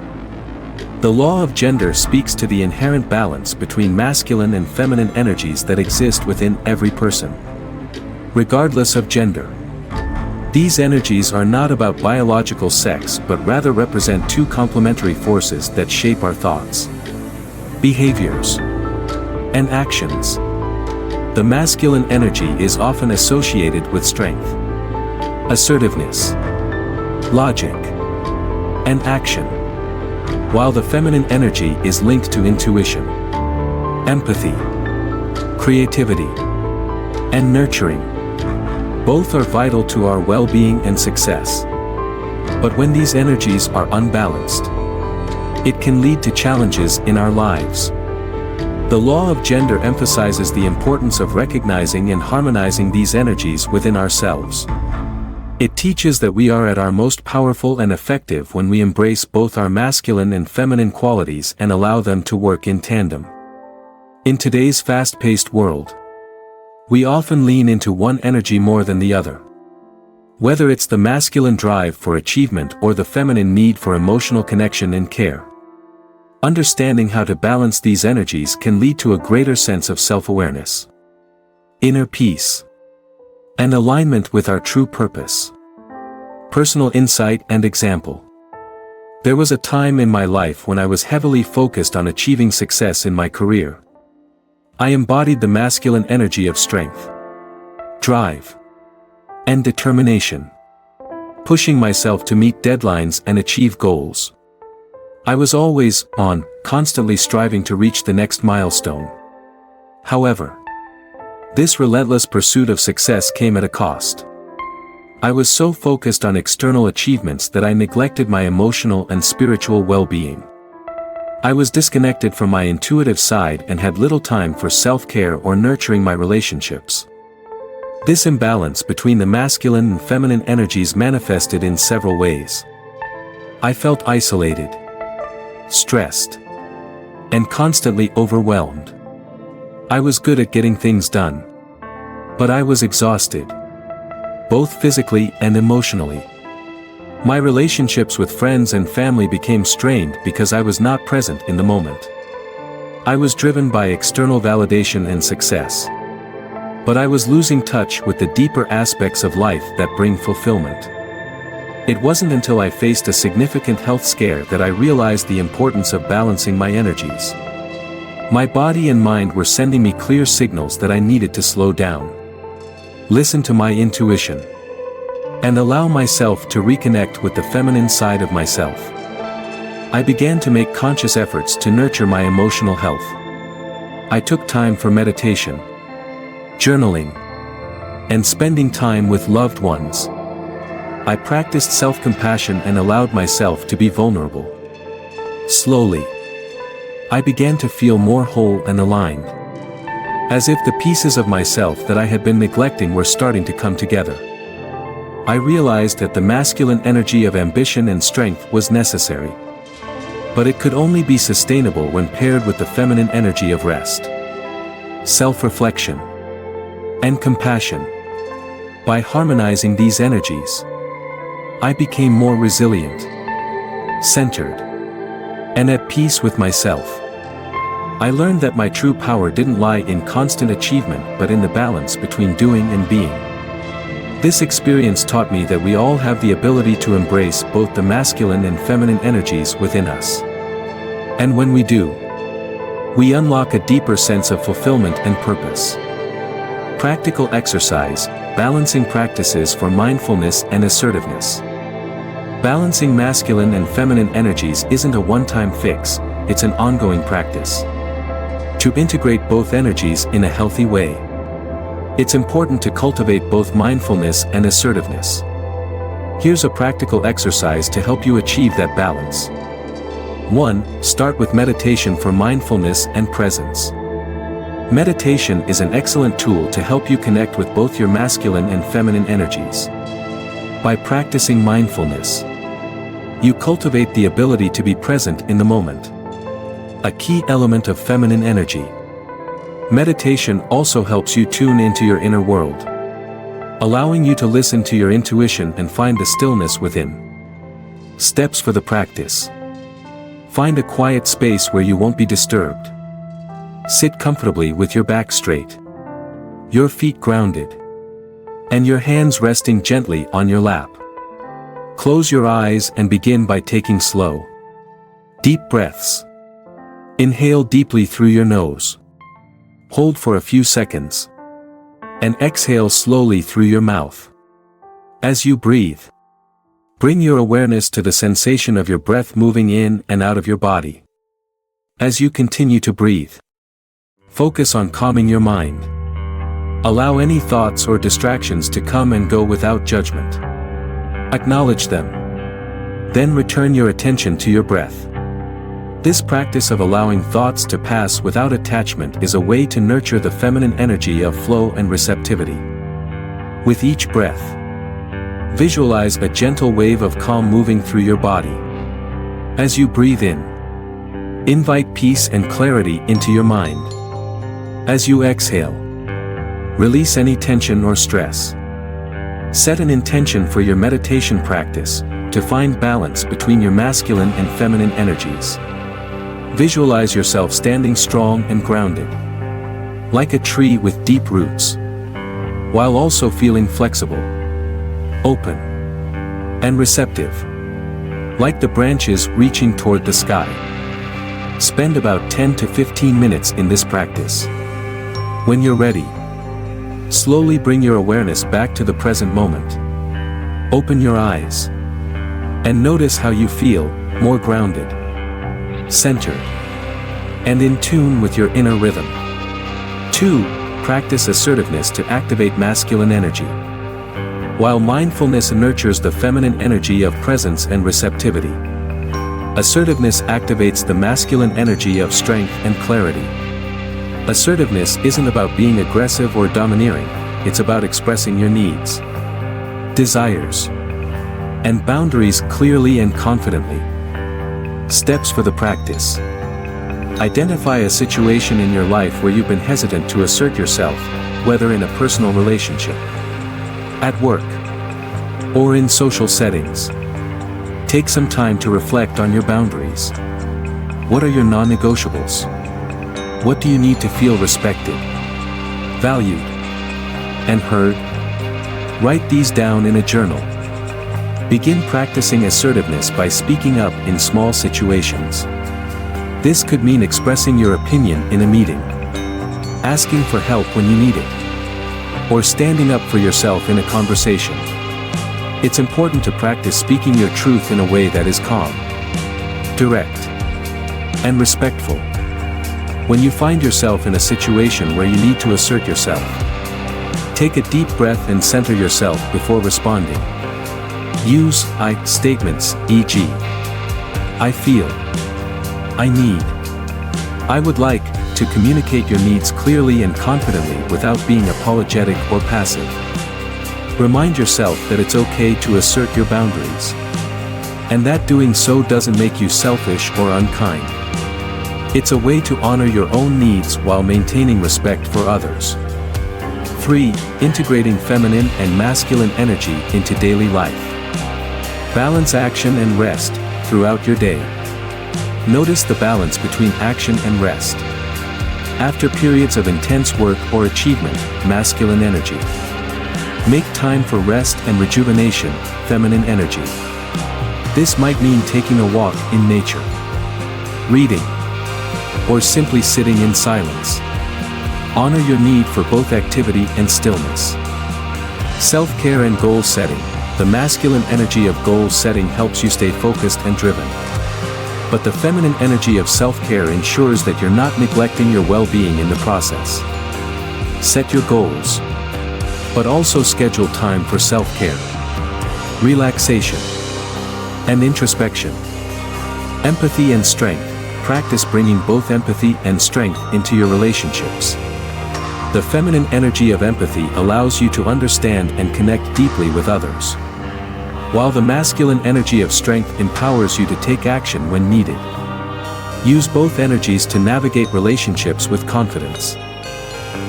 The law of gender speaks to the inherent balance between masculine and feminine energies that exist within every person, regardless of gender. These energies are not about biological sex but rather represent two complementary forces that shape our thoughts, behaviors, and actions. The masculine energy is often associated with strength, assertiveness, logic, and action, while the feminine energy is linked to intuition, empathy, creativity, and nurturing. Both are vital to our well-being and success. But when these energies are unbalanced, it can lead to challenges in our lives. The law of gender emphasizes the importance of recognizing and harmonizing these energies within ourselves. It teaches that we are at our most powerful and effective when we embrace both our masculine and feminine qualities and allow them to work in tandem. In today's fast-paced world, we often lean into one energy more than the other. Whether it's the masculine drive for achievement or the feminine need for emotional connection and care. Understanding how to balance these energies can lead to a greater sense of self-awareness, inner peace, and alignment with our true purpose. Personal insight and example. There was a time in my life when I was heavily focused on achieving success in my career. I embodied the masculine energy of strength, drive, and determination, pushing myself to meet deadlines and achieve goals. I was always on, constantly striving to reach the next milestone. However, this relentless pursuit of success came at a cost. I was so focused on external achievements that I neglected my emotional and spiritual well-being. I was disconnected from my intuitive side and had little time for self-care or nurturing my relationships. This imbalance between the masculine and feminine energies manifested in several ways. I felt isolated, stressed, and constantly overwhelmed. I was good at getting things done, but I was exhausted, both physically and emotionally. My relationships with friends and family became strained because I was not present in the moment. I was driven by external validation and success, but I was losing touch with the deeper aspects of life that bring fulfillment. It wasn't until I faced a significant health scare that I realized the importance of balancing my energies. My body and mind were sending me clear signals that I needed to slow down, listen to my intuition, and allow myself to reconnect with the feminine side of myself. I began to make conscious efforts to nurture my emotional health. I took time for meditation, journaling, and spending time with loved ones. I practiced self-compassion and allowed myself to be vulnerable. Slowly, I began to feel more whole and aligned, as if the pieces of myself that I had been neglecting were starting to come together. I realized that the masculine energy of ambition and strength was necessary, but it could only be sustainable when paired with the feminine energy of rest, self-reflection, and compassion. By harmonizing these energies, I became more resilient, centered, and at peace with myself. I learned that my true power didn't lie in constant achievement but in the balance between doing and being. This experience taught me that we all have the ability to embrace both the masculine and feminine energies within us. And when we do, we unlock a deeper sense of fulfillment and purpose. Practical exercise, balancing practices for mindfulness and assertiveness. Balancing masculine and feminine energies isn't a one-time fix, it's an ongoing practice. To integrate both energies in a healthy way, it's important to cultivate both mindfulness and assertiveness. Here's a practical exercise to help you achieve that balance. 1. Start with meditation for mindfulness and presence. Meditation is an excellent tool to help you connect with both your masculine and feminine energies. By practicing mindfulness, You cultivate the ability to be present in the moment. A key element of feminine energy. Meditation also helps you tune into your inner world, allowing you to listen to your intuition and find the stillness within. Steps for the practice. Find a quiet space where you won't be disturbed. Sit comfortably with your back straight, your feet grounded, and your hands resting gently on your lap. Close your eyes and begin by taking slow, deep breaths. Inhale deeply through your nose. Hold for a few seconds. And exhale slowly through your mouth. As you breathe, bring your awareness to the sensation of your breath moving in and out of your body. As you continue to breathe, focus on calming your mind. Allow any thoughts or distractions to come and go without judgment. Acknowledge them. Then return your attention to your breath. This practice of allowing thoughts to pass without attachment is a way to nurture the feminine energy of flow and receptivity. With each breath, visualize a gentle wave of calm moving through your body. As you breathe in, invite peace and clarity into your mind. As you exhale, release any tension or stress. Set an intention for your meditation practice to find balance between your masculine and feminine energies. Visualize yourself standing strong and grounded, like a tree with deep roots, while also feeling flexible, open, and receptive, like the branches reaching toward the sky. Spend about 10 to 15 minutes in this practice. When you're ready, slowly bring your awareness back to the present moment. Open your eyes, and notice how you feel, more grounded, centered, and in tune with your inner rhythm. 2. Practice assertiveness to activate masculine energy. While mindfulness nurtures the feminine energy of presence and receptivity, assertiveness activates the masculine energy of strength and clarity. Assertiveness isn't about being aggressive or domineering, it's about expressing your needs, desires, and boundaries clearly and confidently. Steps for the practice. Identify a situation in your life where you've been hesitant to assert yourself, whether in a personal relationship, at work, or in social settings. Take some time to reflect on your boundaries. What are your non-negotiables? What do you need to feel respected, valued, and heard? Write these down in a journal. Begin practicing assertiveness by speaking up in small situations. This could mean expressing your opinion in a meeting, asking for help when you need it, or standing up for yourself in a conversation. It's important to practice speaking your truth in a way that is calm, direct, and respectful. When you find yourself in a situation where you need to assert yourself, take a deep breath and center yourself before responding. Use I statements, e.g., I feel, I need, I would like, to communicate your needs clearly and confidently without being apologetic or passive. Remind yourself that it's okay to assert your boundaries, and that doing so doesn't make you selfish or unkind. It's a way to honor your own needs while maintaining respect for others. 3. Integrating feminine and masculine energy into daily life. Balance action and rest throughout your day. Notice the balance between action and rest. After periods of intense work or achievement, masculine energy. Make time for rest and rejuvenation, feminine energy. This might mean taking a walk in nature, reading, or simply sitting in silence. Honor your need for both activity and stillness. Self-care and goal setting. The masculine energy of goal setting helps you stay focused and driven. But the feminine energy of self-care ensures that you're not neglecting your well-being in the process. Set your goals, but also schedule time for self-care, relaxation, and introspection. Empathy and strength. Practice bringing both empathy and strength into your relationships. The feminine energy of empathy allows you to understand and connect deeply with others. while the masculine energy of strength empowers you to take action when needed. Use both energies to navigate relationships with confidence,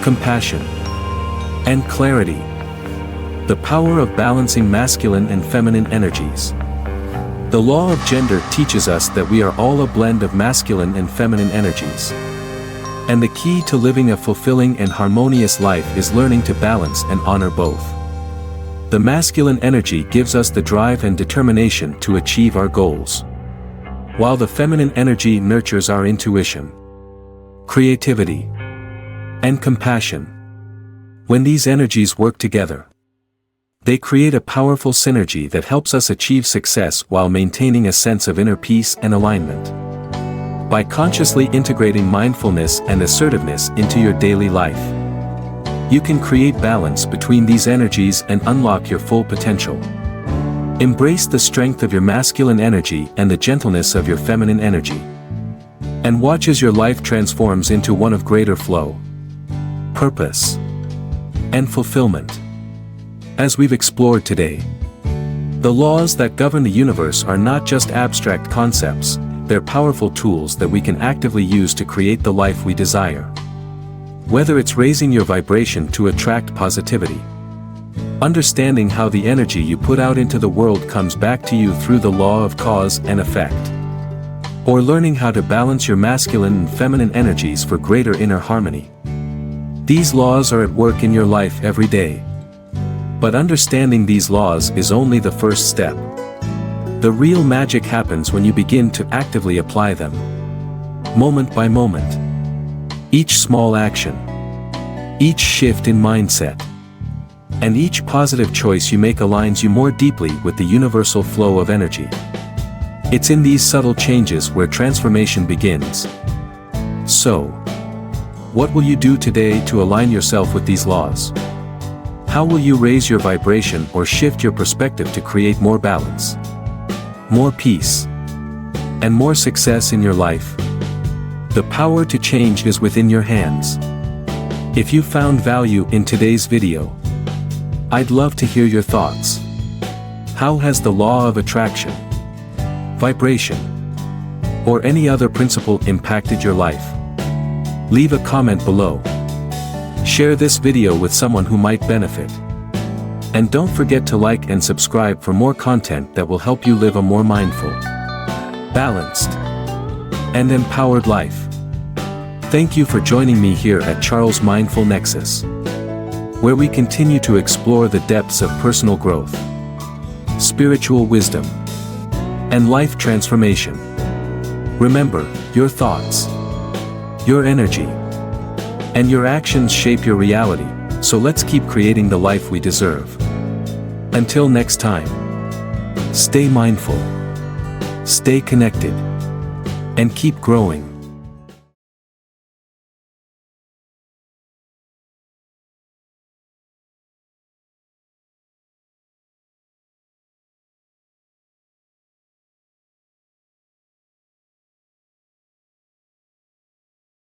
compassion, and clarity. The power of balancing masculine and feminine energies. The law of gender teaches us that we are all a blend of masculine and feminine energies. And the key to living a fulfilling and harmonious life is learning to balance and honor both. The masculine energy gives us the drive and determination to achieve our goals, while the feminine energy nurtures our intuition, creativity, and compassion. When these energies work together, they create a powerful synergy that helps us achieve success while maintaining a sense of inner peace and alignment. By consciously integrating mindfulness and assertiveness into your daily life, you can create balance between these energies and unlock your full potential. Embrace the strength of your masculine energy and the gentleness of your feminine energy, and watch as your life transforms into one of greater flow, purpose, and fulfillment. As we've explored today, the laws that govern the universe are not just abstract concepts, they're powerful tools that we can actively use to create the life we desire. Whether it's raising your vibration to attract positivity, understanding how the energy you put out into the world comes back to you through the law of cause and effect, or learning how to balance your masculine and feminine energies for greater inner harmony. These laws are at work in your life every day. But understanding these laws is only the first step. The real magic happens when you begin to actively apply them, moment by moment. Each small action, each shift in mindset, and each positive choice you make aligns you more deeply with the universal flow of energy. It's in these subtle changes where transformation begins. So, what will you do today to align yourself with these laws? How will you raise your vibration or shift your perspective to create more balance, more peace, and more success in your life? The power to change is within your hands. If you found value in today's video, I'd love to hear your thoughts. How has the law of attraction, vibration, or any other principle impacted your life? Leave a comment below. Share this video with someone who might benefit. And don't forget to like and subscribe for more content that will help you live a more mindful, balanced, and empowered life. Thank you for joining me here at Charles' Mindful Nexus, where we continue to explore the depths of personal growth, spiritual wisdom, and life transformation. Remember, your thoughts, your energy, and your actions shape your reality, so let's keep creating the life we deserve. Until next time, stay mindful, stay connected, and keep growing.